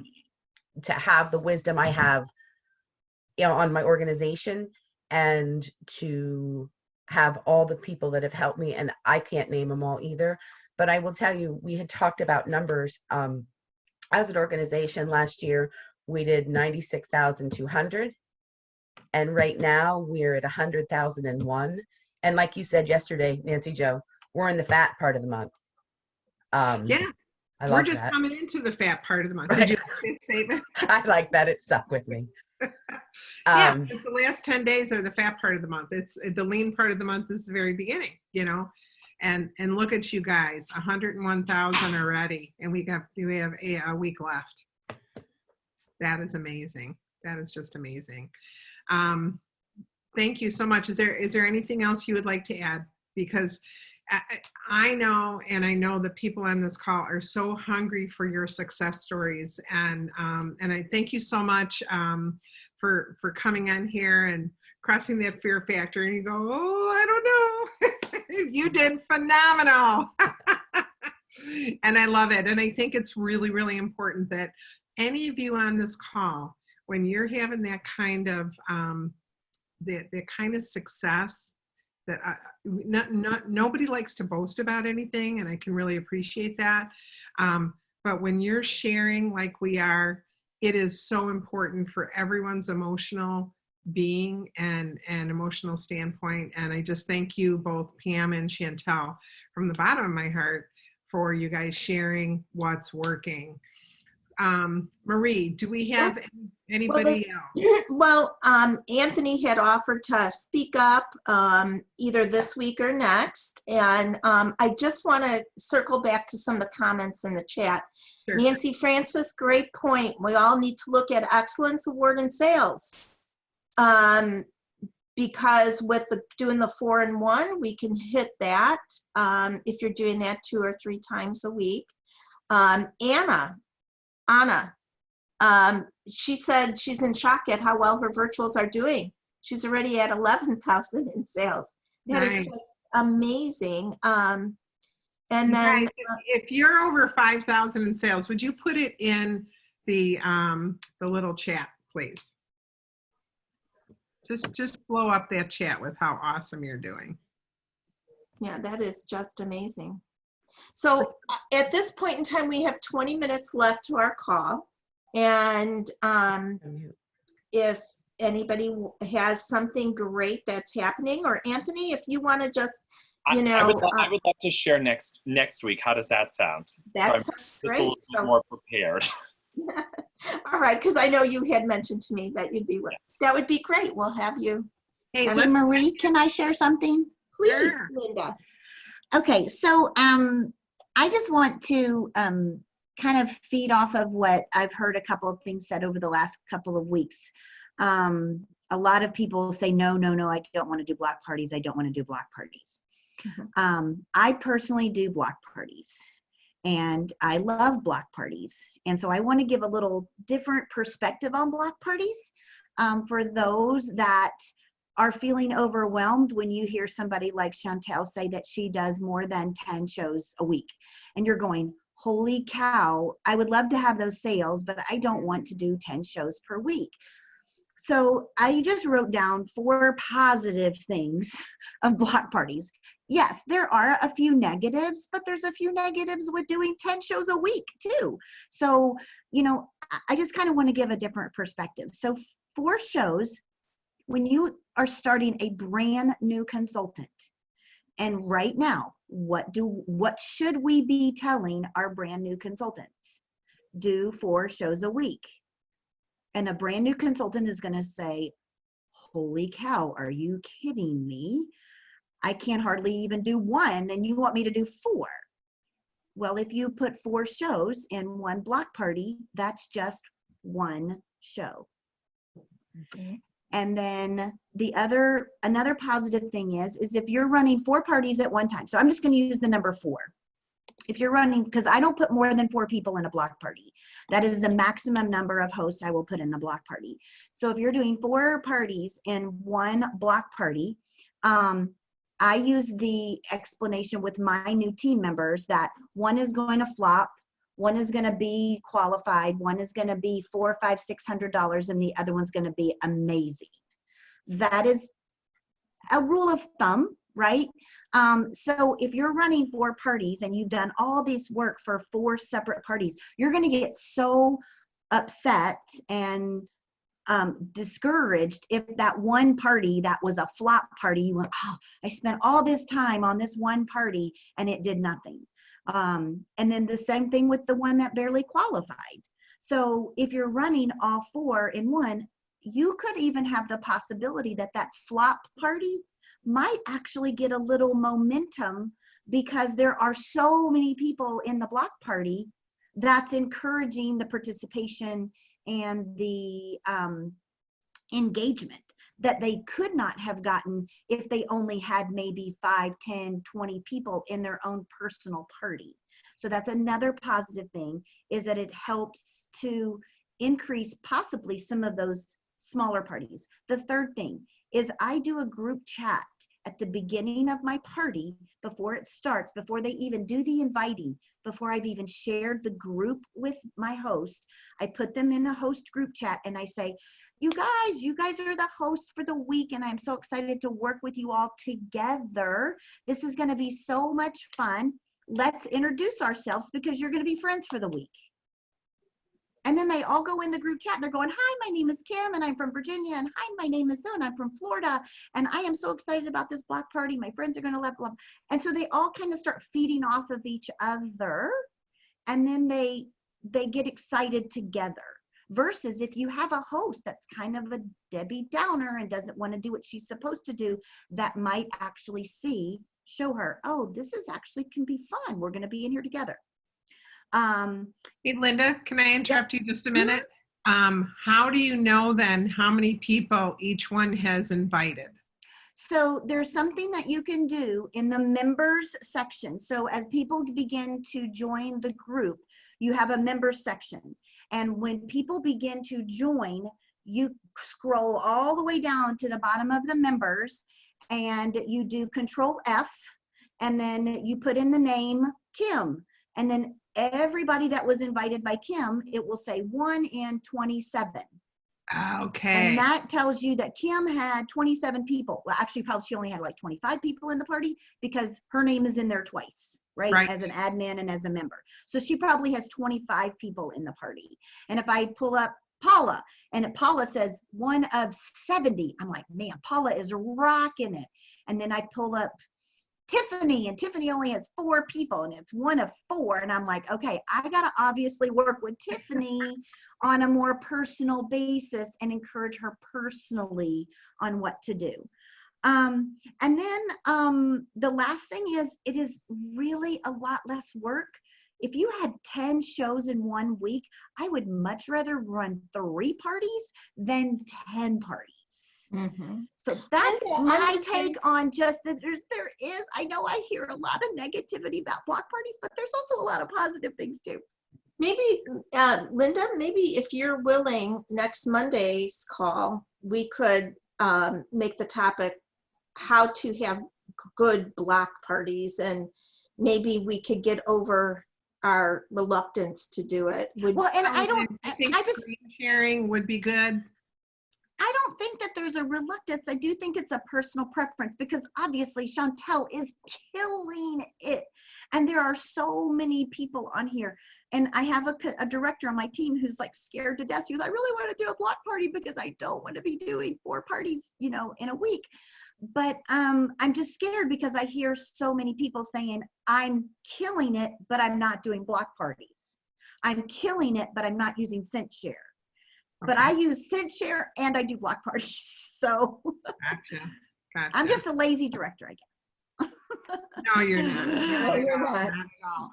to have the wisdom I have, on my organization, and to have all the people that have helped me, and I can't name them all either, but I will tell you, we had talked about numbers. As an organization last year, we did 96,200. And right now we're at 100,001. And like you said yesterday, Nancy Joe, we're in the fat part of the month. Yeah. I We're love just that. coming into the fat part of the month. Right. Did you like that statement? I like that. It stuck with me. Yeah, Um, the last 10 days are the fat part of the month. It's the lean part of the month is the very beginning, you know. And look at you guys, 101,000 already, and we have a week left. That is amazing. That is just amazing. Thank you so much. Is there anything else you would like to add? Because I know, and I know the people on this call are so hungry for your success stories, and I thank you so much for coming on here and crossing that fear factor. And you go, oh, I don't know. You did phenomenal, and I love it. And I think it's really, really important that any of you on this call, when you're having that kind of success, that nobody likes to boast about anything, and I can really appreciate that. But when you're sharing like we are, it is so important for everyone's emotional being and emotional standpoint. And I just thank you both, Pam and Chantel, from the bottom of my heart for you guys sharing what's working. Marie, do we have anybody else? Well, Anthony had offered to speak up either this week or next. And I just want to circle back to some of the comments in the chat. Sure. Nancy Francis, great point. We all need to look at Excellence Award in sales. Because with doing the 4-in-1, we can hit that if you're doing that 2 or 3 times a week. Anna, she said she's in shock at how well her virtuals are doing. She's already at 11,000 in sales. That Nice. is just amazing. And then Guys, if you're over 5,000 in sales, would you put it in the little chat, please? Just blow up that chat with how awesome you're doing. yeah, that is just amazing. So at this point in time, we have 20 minutes left to our call. And if anybody has something great that's happening, or Anthony, if you want to just, you know. I would love to share next week. How does that sound? That so sounds I'm great. a little bit more prepared. All right, because I know you had mentioned to me that you'd be, that would be great. We'll have you. Hey, Hey, Marie, can I share something? Please, Sure. Linda. Okay, so I just want to kind of feed off of what I've heard a couple of things said over the last couple of weeks. A lot of people say, no, I don't want to do block parties. I don't want to do block parties. Mm-hmm. I personally do block parties, and I love block parties. And so I want to give a little different perspective on block parties for those that are feeling overwhelmed when you hear somebody like Chantel say that she does more than 10 shows a week. And you're going, holy cow, I would love to have those sales, but I don't want to do 10 shows per week. So I just wrote down 4 positive things of block parties. Yes, there are a few negatives, but there's a few negatives with doing 10 shows a week too. So, you know, I just kind of want to give a different perspective. So 4 shows, when you are starting a brand new consultant, and right now, what should we be telling our brand new consultants? Do 4 shows a week. And a brand new consultant is going to say, holy cow, are you kidding me? I can't hardly even do 1, and you want me to do 4. Well, if you put 4 shows in 1 block party, that's just 1 show. Okay. And then another positive thing is if you're running 4 parties at one time, so I'm just going to use the number 4. If you're running, because I don't put more than 4 people in a block party. That is the maximum number of hosts I will put in a block party. So if you're doing 4 parties in 1 block party, I use the explanation with my new team members that 1 is going to flop, 1 is going to be qualified, 1 is going to be $400, $500, $600, and the other one's going to be amazing. That is a rule of thumb, right? So if you're running 4 parties and you've done all this work for 4 separate parties, you're going to get so upset and discouraged if that one party that was a flop party, you went, oh, I spent all this time on this one party and it did nothing. And then the same thing with the one that barely qualified. So if you're running all 4 in one, you could even have the possibility that that flop party might actually get a little momentum because there are so many people in the block party that's encouraging the participation and the engagement that they could not have gotten if they only had maybe 5, 10, 20 people in their own personal party. So that's another positive thing, is that it helps to increase possibly some of those smaller parties. The third thing is I do a group chat at the beginning of my party before it starts, before they even do the inviting, before I've even shared the group with my host. I put them in a host group chat and I say, you guys are the host for the week, and I'm so excited to work with you all together. This is going to be so much fun. Let's introduce ourselves because you're going to be friends for the week. And then they all go in the group chat. They're going, hi, my name is Kim, and I'm from Virginia. And hi, my name is Sue, and I'm from Florida. And I am so excited about this block party. My friends are going to love, blah. And so they all kind of start feeding off of each other. And then they get excited together. Versus if you have a host that's kind of a Debbie Downer and doesn't want to do what she's supposed to do, that might actually show her, oh, this is actually can be fun. We're going to be in here together. Hey, Linda, can I interrupt you just a minute? How do you know then how many people each one has invited? So there's something that you can do in the members section. So as people begin to join the group, you have a members section. And when people begin to join, you scroll all the way down to the bottom of the members and you do Control F, and then you put in the name Kim. And then everybody that was invited by Kim, it will say 1 in 27. Okay. And that tells you that Kim had 27 people. Well, actually, probably she only had like 25 people in the party because her name is in there twice, right? As an admin and as a member. So she probably has 25 people in the party. And if I pull up Paula, and Paula says 1 of 70, I'm like, man, Paula is rocking it. And then I pull up Tiffany, and Tiffany only has 4 people, and it's 1 of 4. And I'm like, okay, I got to obviously work with Tiffany on a more personal basis and encourage her personally on what to do. And then the last thing is, it is really a lot less work. If you had 10 shows in 1 week, I would much rather run 3 parties than 10 parties. Mm-hmm. So that's my take on just that there is, I know I hear a lot of negativity about block parties, but there's also a lot of positive things too. Maybe, Linda, maybe if you're willing, next Monday's call, we could make the topic how to have good block parties, and maybe we could get over our reluctance to do it. Well, and I think screen sharing would be good. I don't think that there's a reluctance. I do think it's a personal preference because obviously Chantel is killing it. And there are so many people on here. And I have a director on my team who's like scared to death. She goes, I really want to do a block party because I don't want to be doing 4 parties, you know, in a week. But I'm just scared because I hear so many people saying, I'm killing it, but I'm not doing block parties. I'm killing it, but I'm not using ScentShare. But I use ScentShare and I do block parties. So Gotcha. I'm just a lazy director, I guess. No, you're not. No, you're not. Not at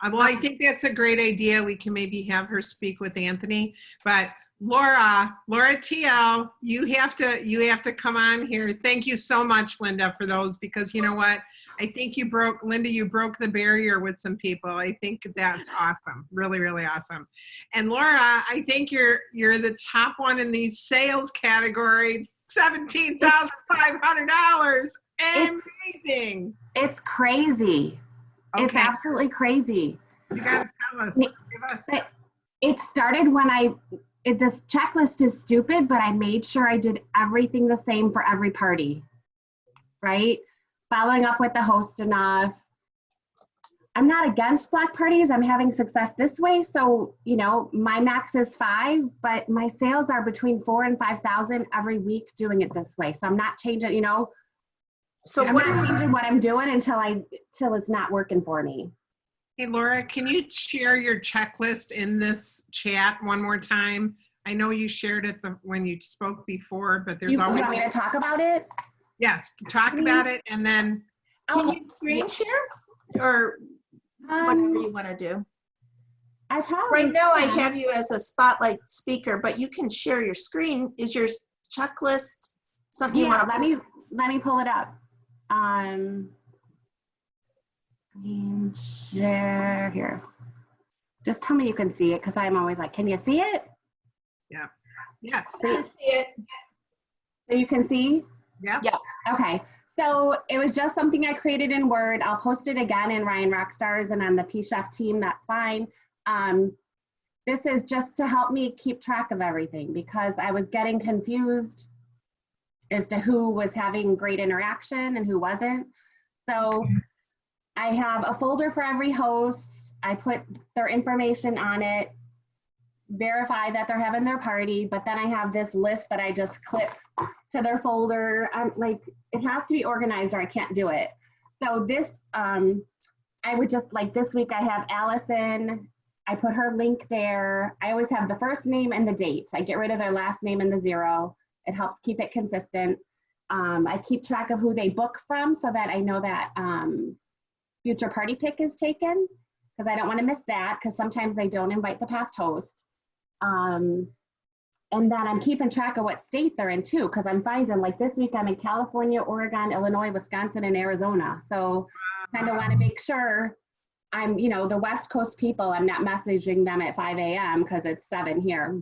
all. Well, I think that's a great idea. We can maybe have her speak with Anthony. But Laura TL, you have to come on here. Thank you so much, Linda, for those, because you know what? I think you broke the barrier with some people. I think that's awesome. Really, really awesome. And Laura, I think you're the top one in the sales category, $17,500. Amazing. It's crazy. Okay. It's absolutely crazy. You gotta tell us. Give us. It started when this checklist is stupid, but I made sure I did everything the same for every party, right? Following up with the host enough. I'm not against block parties. I'm having success this way. So, you know, my max is 5, but my sales are between 4,000 and 5,000 every week doing it this way. So I'm not changing, you know, So I'm not changing what I'm doing until it's not working for me. Hey, Laura, can you share your checklist in this chat one more time? I know you shared it when you spoke before, but there's You always, want me to talk about it? yes, to talk about it and then, Can you screen share or whatever you want to do? I probably Right now I can. have you as a spotlight speaker, but you can share your screen. Is your checklist something you Yeah, want to? let me pull it up. Screen share here. Just tell me you can see it, because I'm always like, can you see it? yeah, yes, I can see it. So you can see? yeah. Yes. Okay. So it was just something I created in Word. I'll post it again in Ryan Rockstars and on the P-Chef team. That's fine. This is just to help me keep track of everything, because I was getting confused as to who was having great interaction and who wasn't. So I have a folder for every host. I put their information on it, verify that they're having their party, but then I have this list that I just clip to their folder. I'm like, it has to be organized or I can't do it. So this, I would just, like this week I have Allison, I put her link there. I always have the first name and the date. I get rid of their last name and the 0. It helps keep it consistent. I keep track of who they book from so that I know that future party pick is taken, because I don't want to miss that, because sometimes they don't invite the past host. And then I'm keeping track of what state they're in too, because I'm finding like this week I'm in California, Oregon, Illinois, Wisconsin, and Arizona. So kind of want to make sure I'm, you know, the West Coast people, I'm not messaging them at 5 a.m. because it's 7 here.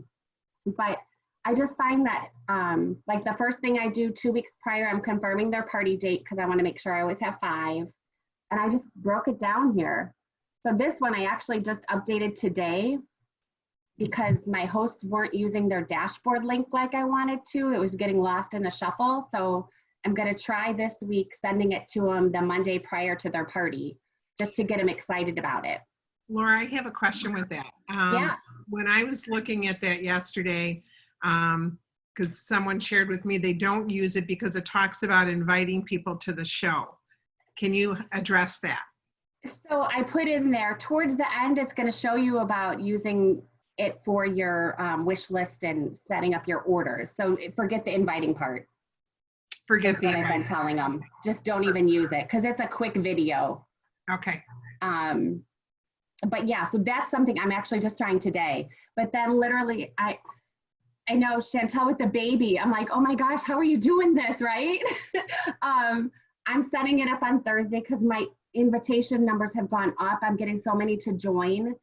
But I just find that like the first thing I do 2 weeks prior, I'm confirming their party date, because I want to make sure I always have 5. And I just broke it down here. So this one I actually just updated today, because my hosts weren't using their dashboard link like I wanted to. It was getting lost in the shuffle. So I'm going to try this week sending it to them the Monday prior to their party, just to get them excited about it. Laura, I have a question with that. Yeah. When I was looking at that yesterday, because someone shared with me, they don't use it because it talks about inviting people to the show. Can you address that? So I put in there towards the end, it's going to show you about using it for your wish list and setting up your orders. So forget the inviting part. Forget That's what I've been the, telling them. Just don't even use it, because it's a quick video. okay. But yeah, so that's something I'm actually just trying today. But then literally, I know Chantel with the baby, I'm like, oh my gosh, how are you doing this, right? I'm setting it up on Thursday because my invitation numbers have gone up. I'm getting so many to join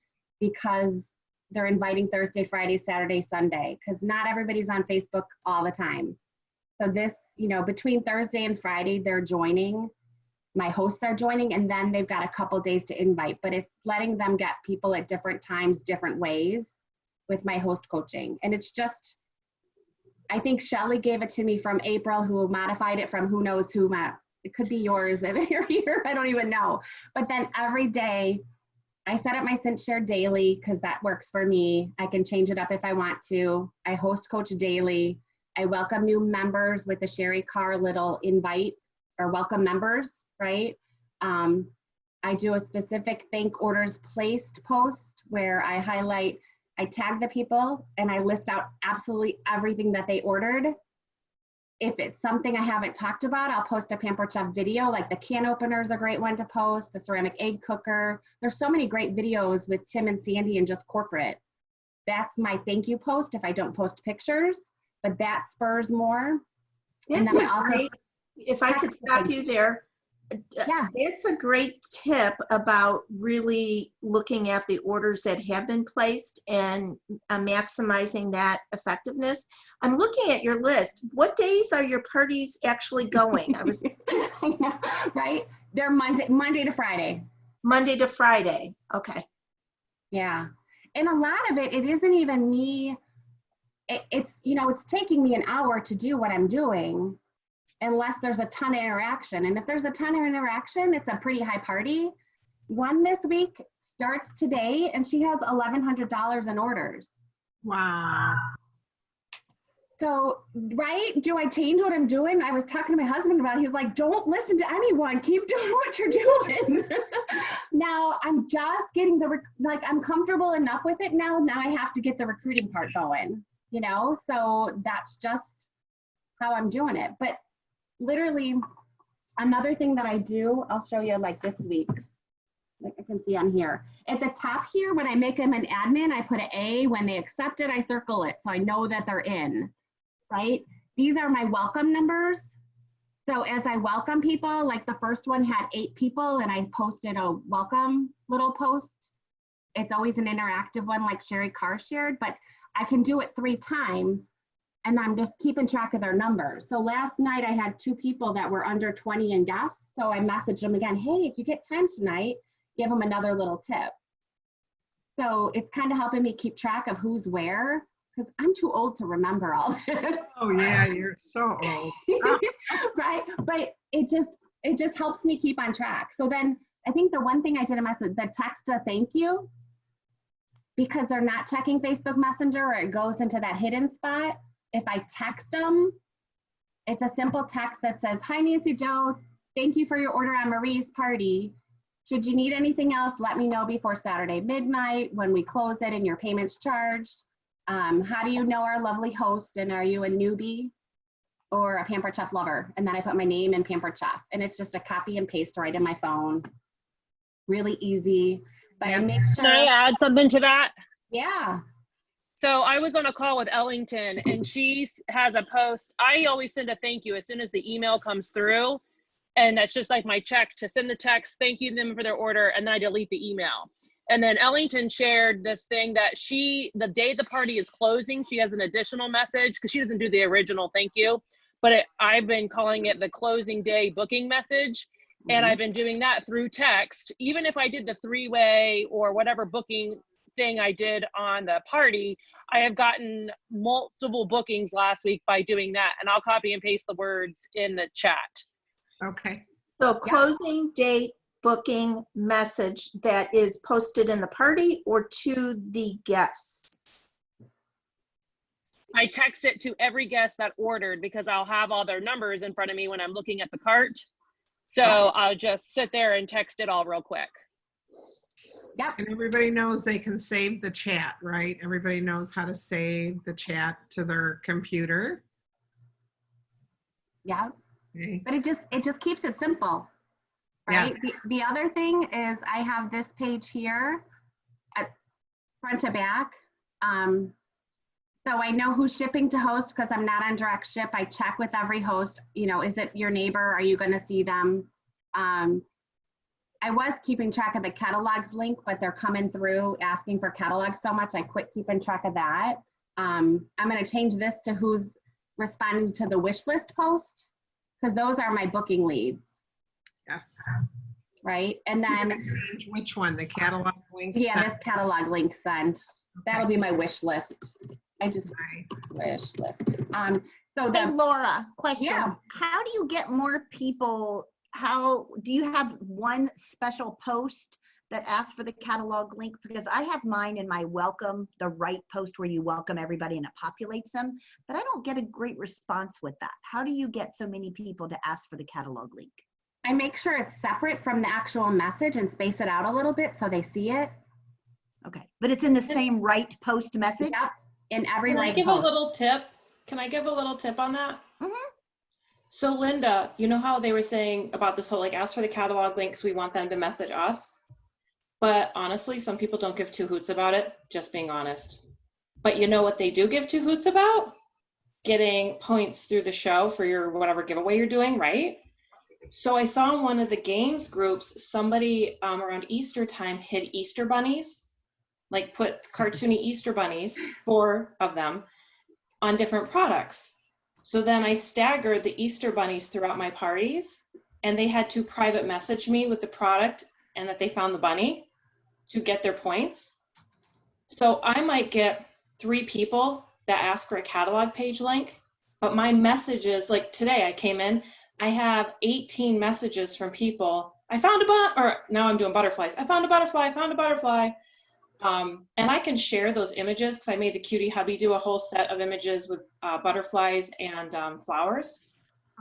because they're inviting Thursday, Friday, Saturday, Sunday, because not everybody's on Facebook all the time. So this, you know, between Thursday and Friday, they're joining. My hosts are joining, and then they've got a couple days to invite, but it's letting them get people at different times, different ways with my host coaching. And it's just, I think Shelly gave it to me from April, who modified it from who knows who. It could be yours if you're here, I don't even know. But then every day, I set up my Cinch Share daily because that works for me. I can change it up if I want to. I host coach daily. I welcome new members with the Sherry Carr little invite or welcome members, right? I do a specific thank orders placed post where I highlight, I tag the people and I list out absolutely everything that they ordered. If it's something I haven't talked about, I'll post a Pampered Chef video, like the can opener is a great one to post, the ceramic egg cooker. There's so many great videos with Tim and Sandy and just corporate. That's my thank you post if I don't post pictures, but that spurs more. That's And then a great, if I could stop you there. Yeah. It's a great tip about really looking at the orders that have been placed and maximizing that effectiveness. I'm looking at your list. What days are your parties actually going? I know, right? They're Monday to Friday. Monday to Friday. Okay. Yeah. And a lot of it isn't even me. It's, you know, it's taking me an hour to do what I'm doing, unless there's a ton of interaction. And if there's a ton of interaction, it's a pretty high party. One this week starts today and she has $1,100 in orders. Wow. So, right? Do I change what I'm doing? I was talking to my husband about it. He's like, don't listen to anyone. Keep doing what you're doing. Now I'm just getting I'm comfortable enough with it now. Now I have to get the recruiting part going, you know? So that's just how I'm doing it. But literally another thing that I do, I'll show you like this week's, like I can see on here. At the top here, when I make them an admin, I put an A. When they accept it, I circle it. So I know that they're in. Right? These are my welcome numbers. So as I welcome people, like the first one had 8 people and I posted a welcome little post. It's always an interactive one like Sherry Carr shared, but I can do it 3 times and I'm just keeping track of their numbers. So last night I had 2 people that were under 20 in guests. So I messaged them again, hey, if you get time tonight, give them another little tip. So it's kind of helping me keep track of who's where. Because I'm too old to remember all this. Oh yeah, you're so old. Right? But it just helps me keep on track. So then I think the one thing I did a message, the text a thank you, because they're not checking Facebook Messenger or it goes into that hidden spot. If I text them, it's a simple text that says, hi Nancy Joe, thank you for your order on Marie's party. Should you need anything else, let me know before Saturday midnight when we close it and your payment's charged. How do you know our lovely host, and are you a newbie or a Pampered Chef lover? And then I put my name in Pampered Chef, and it's just a copy and paste right in my phone. Really easy, but I make sure. Can I add something to that? Yeah. So I was on a call with Ellington and she has a post. I always send a thank you as soon as the email comes through. And that's just like my check to send the text, thank you them for their order, and then I delete the email. And then Ellington shared this thing that the day the party is closing, she has an additional message because she doesn't do the original thank you, but I've been calling it the closing day booking message. And I've been doing that through text. Even if I did the 3-way or whatever booking thing I did on the party, I have gotten multiple bookings last week by doing that. And I'll copy and paste the words in the chat. Okay. So closing date booking message that is posted in the party or to the guests? I text it to every guest that ordered because I'll have all their numbers in front of me when I'm looking at the cart. So I'll just sit there and text it all real quick. Yep. And everybody knows they can save the chat, right? Everybody knows how to save the chat to their computer. Yeah. Okay. But it just keeps it simple. Right. Yes. The other thing is I have this page here at front to back. So I know who's shipping to host because I'm not on direct ship. I check with every host, you know, is it your neighbor? Are you going to see them? I was keeping track of the catalogs link, but they're coming through asking for catalogs so much. I quit keeping track of that. I'm going to change this to who's responding to the wish list post because those are my booking leads. Yes. Right. And then which one? The catalog link? Yeah, this catalog link sent. That'll be my wish list. I just wish list. So Hey, Laura, question. Yeah. How do you get more people? How do you have one special post that asks for the catalog link? Because I have mine in my welcome, the right post where you welcome everybody and it populates them, but I don't get a great response with that. How do you get so many people to ask for the catalog link? I make sure it's separate from the actual message and space it out a little bit so they see it. Okay, but it's in the same right post message? Yep. In every Can I right give post. a little tip? Can I give a little tip on that? Mm-hmm. So Linda, you know how they were saying about this whole like ask for the catalog links, we want them to message us. But honestly, some people don't give 2 hoots about it, just being honest. But you know what they do give 2 hoots about? Getting points through the show for your whatever giveaway you're doing, right? So I saw in one of the games groups, somebody around Easter time hid Easter bunnies, like put cartoony Easter bunnies, 4 of them, on different products. So then I staggered the Easter bunnies throughout my parties, and they had to private message me with the product and that they found the bunny to get their points. So I might get 3 people that ask for a catalog page link, but my messages, like today I came in, I have 18 messages from people. I found a or now I'm doing butterflies. I found a butterfly, I found a butterfly. And I can share those images because I made the cutie hubby do a whole set of images with butterflies and flowers.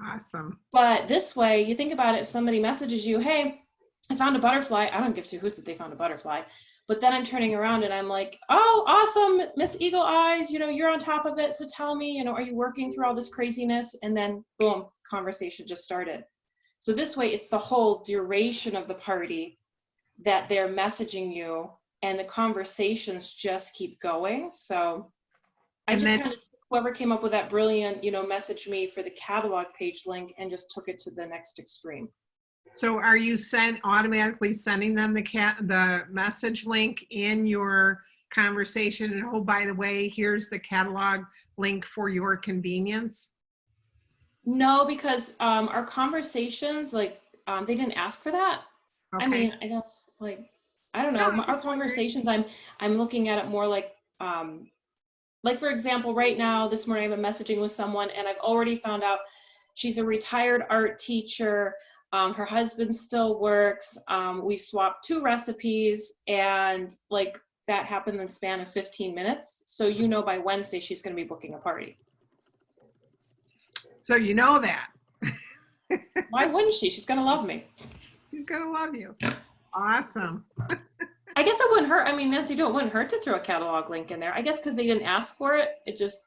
Awesome. But this way, you think about it, if somebody messages you, hey, I found a butterfly. I don't give two hoots that they found a butterfly. But then I'm turning around and I'm like, oh, awesome, Miss Eagle Eyes, you know, you're on top of it. So tell me, you know, are you working through all this craziness? And then boom, conversation just started. So this way, it's the whole duration of the party that they're messaging you, and the conversations just keep going. So I And just then- kind of, whoever came up with that brilliant, you know, message me for the catalog page link and just took it to the next extreme. So are you automatically sending them the message link in your conversation? And oh, by the way, here's the catalog link for your convenience. No, because our conversations, like, they didn't ask for that. Okay. I mean, I guess, like, I don't know. No, I'm Our just wondering. conversations, I'm looking at it more like, for example, right now, this morning I've been messaging with someone and I've already found out she's a retired art teacher. Her husband still works. We've swapped 2 recipes, and like that happened in the span of 15 minutes. So, you know, by Wednesday, she's going to be booking a party. So you know that. Why wouldn't she? She's going to love me. He's gonna love you. Awesome. I guess it wouldn't hurt. I mean, Nancy, it wouldn't hurt to throw a catalog link in there. I guess because they didn't ask for it, it just,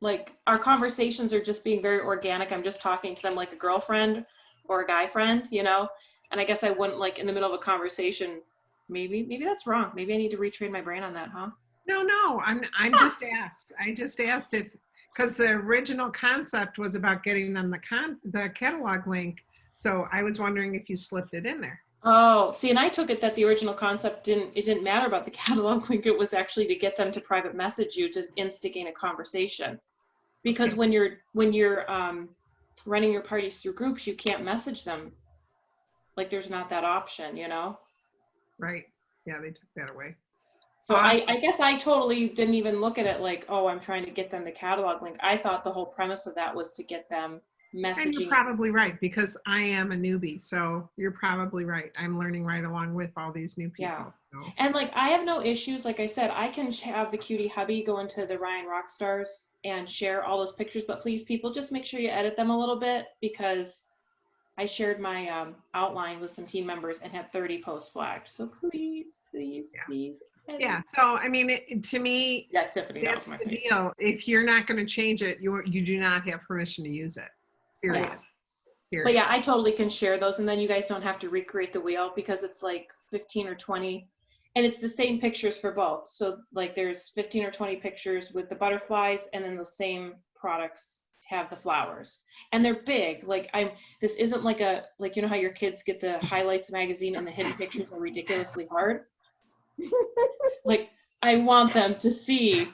like, our conversations are just being very organic. I'm just talking to them like a girlfriend or a guy friend, you know? And I guess I wouldn't, like, in the middle of a conversation, maybe that's wrong. Maybe I need to retrain my brain on that, huh? No, I'm just asked. I just asked if, because the original concept was about getting them the catalog link. So I was wondering if you slipped it in there. Oh, see, and I took it that the original concept didn't matter about the catalog link. It was actually to get them to private message you to instigate a conversation. Because when you're running your parties through groups, you can't message them. Like, there's not that option, you know? Right. Yeah, they took that away. So Awesome. I guess I totally didn't even look at it like, oh, I'm trying to get them the catalog link. I thought the whole premise of that was to get them And messaging. you're probably right, because I am a newbie, so you're probably right. I'm learning right along with all these new people. Yeah. So. And like, I have no issues. Like I said, I can have the cutie hubby go into the Ryan Rockstars and share all those pictures, but please, people, just make sure you edit them a little bit, because I shared my outline with some team members and had 30 posts flagged. So please, please, please. Edit. Yeah, so I mean, to me, Yeah, Tiffany, that was that's my the face. deal. If you're not going to change it, you do not have permission to use it. Period. Yeah. Period. But yeah, I totally can share those, and then you guys don't have to recreate the wheel, because it's like 15 or 20, and it's the same pictures for both. So like, there's 15 or 20 pictures with the butterflies, and then those same products have the flowers, and they're big. Like, this isn't like you know how your kids get the highlights magazine and the hidden pictures are ridiculously hard. Like, I want them to see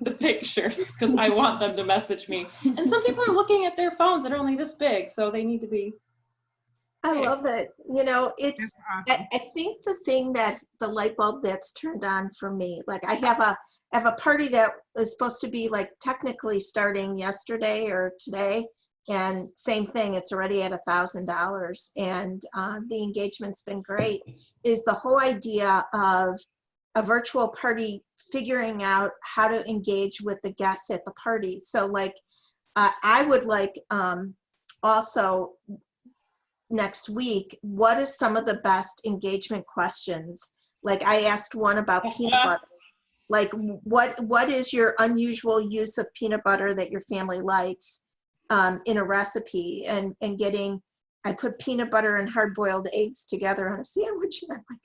the pictures, because I want them to message me. And some people are looking at their phones that are only this big, so they need to be. I love it. You know, it's, That's awesome. I think the thing that the light bulb that's turned on for me, like I have a party that is supposed to be like technically starting yesterday or today, and same thing, it's already at $1,000, and the engagement's been great, is the whole idea of a virtual party, figuring out how to engage with the guests at the party. So like, I would like also next week, what is some of the best engagement questions? Like I asked one about peanut butter. Like what is your unusual use of peanut butter that your family likes in a recipe? And getting, I put peanut butter and hard-boiled eggs together on a sandwich, and I'm like,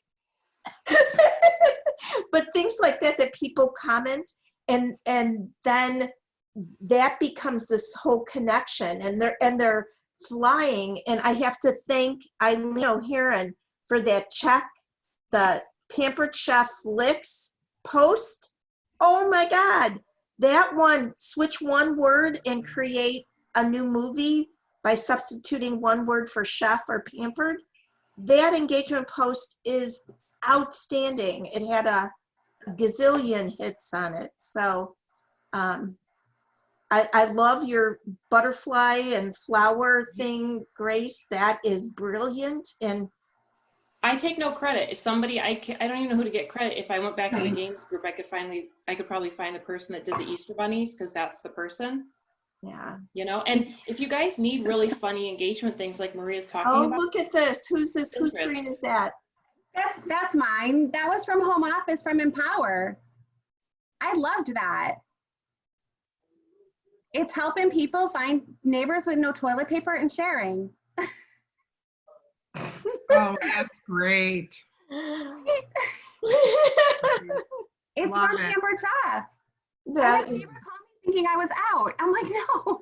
but things like that people comment, and then that becomes this whole connection, and they're flying. And I have to thank Eileen Heron for that check, the Pampered Chef Licks post. Oh my God, that one, switch one word and create a new movie by substituting one word for chef or pampered. That engagement post is outstanding. It had a gazillion hits on it. So I love your butterfly and flower thing, Grace. That is brilliant. And I take no credit. If somebody, I don't even know who to get credit. If I went back to the games group, I could probably find the person that did the Easter bunnies, because that's the person. Yeah. You know, and if you guys need really funny engagement things like Maria's talking Oh, about. look at this. Who's this? Whose Pinterest. screen is that? That's mine. That was from home office from Empower. I loved that. It's helping people find neighbors with no toilet paper and sharing. Oh, that's great. It's Love from it. Amber Jeff. That My is, neighbor called me thinking I was out. I'm like, no.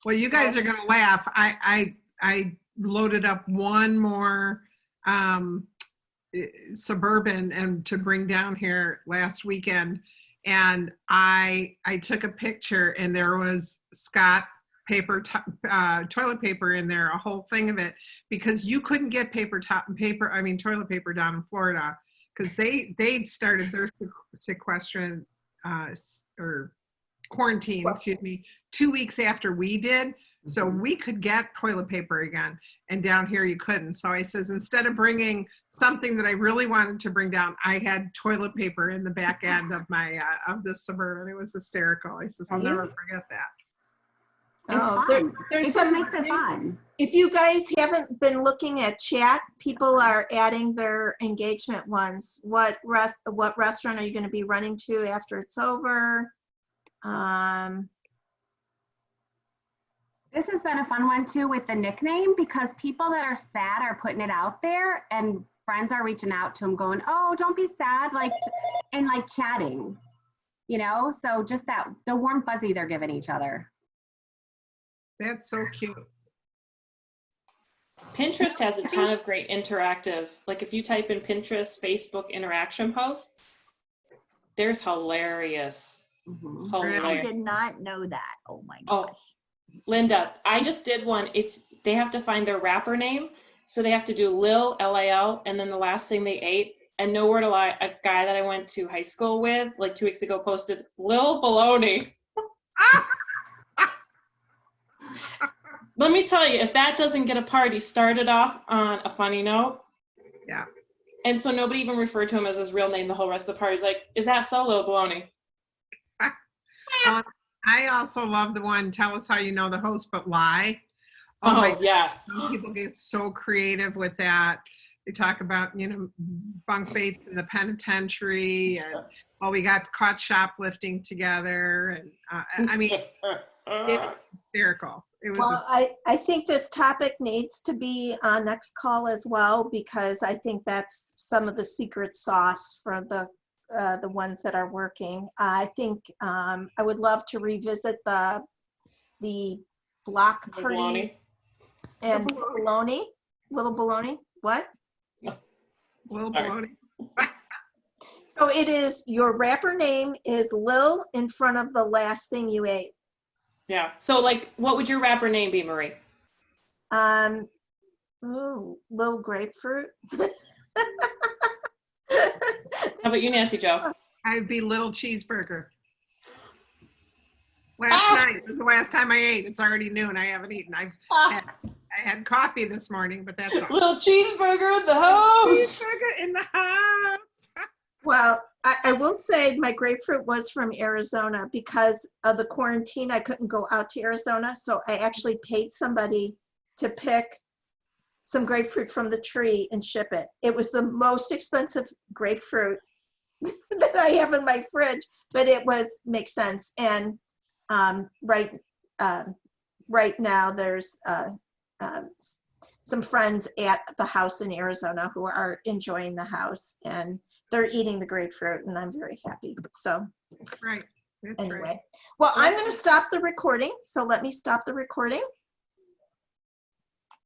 Well, you guys are gonna laugh. I loaded up one more Suburban and to bring down here last weekend, and I took a picture, and there was Scott toilet paper in there, a whole thing of it, because you couldn't get toilet paper down in Florida, because they'd started their sequestration or quarantine, excuse me, 2 weeks after we did. So we could get toilet paper again, and down here you couldn't. So I says, instead of bringing something that I really wanted to bring down, I had toilet paper in the back end of my of this Suburban. It was hysterical. I says, I'll never forget that. oh, there's It some, makes it fun. if you guys haven't been looking at chat, people are adding their engagement ones. What restaurant are you going to be running to after it's over? This has been a fun one too with the nickname, because people that are sad are putting it out there, and friends are reaching out to them going, oh, don't be sad, and chatting, you know? So just that, the warm fuzzy they're giving each other. That's so cute. Pinterest has a ton of great interactive, like if you type in Pinterest, Facebook interaction posts, there's hilarious. I did not know that. Oh my gosh. Oh, Linda, I just did one. They have to find their rapper name. So they have to do Lil, L-I-L, and then the last thing they ate. And no word of lie, a guy that I went to high school with, like 2 weeks ago, posted Lil Baloney. Let me tell you, if that doesn't get a party started off on a funny note. Yeah. And so nobody even referred to him as his real name the whole rest of the party's like, is that so, Lil Baloney? I also love the one, tell us how you know the host, but lie. Oh yes. Some people get so creative with that. They talk about, bunk baits in the penitentiary, and we got caught shoplifting together, and I mean, it was hysterical. It was. Well, I think this topic needs to be on next call as well, because I think that's some of the secret sauce for the ones that are working. I think I would love to revisit the block party Baloney. and little baloney. What? Little baloney. So it is, your rapper name is Lil in front of the last thing you ate. Yeah. So like, what would your rapper name be, Marie? Little grapefruit. How about you, Nancy Jo? I'd be Little Cheeseburger. Last night was the last time I ate. It's already noon. I haven't eaten. I had coffee this morning, but that's all. Little cheeseburger in the house. Cheeseburger in the house. Well, I will say my grapefruit was from Arizona. Because of the quarantine, I couldn't go out to Arizona. So I actually paid somebody to pick some grapefruit from the tree and ship it. It was the most expensive grapefruit that I have in my fridge, but it makes sense. And right now there's some friends at the house in Arizona who are enjoying the house, and they're eating the grapefruit, and I'm very happy. So Right. That's anyway, right. well, I'm going to stop the recording. So let me stop the recording.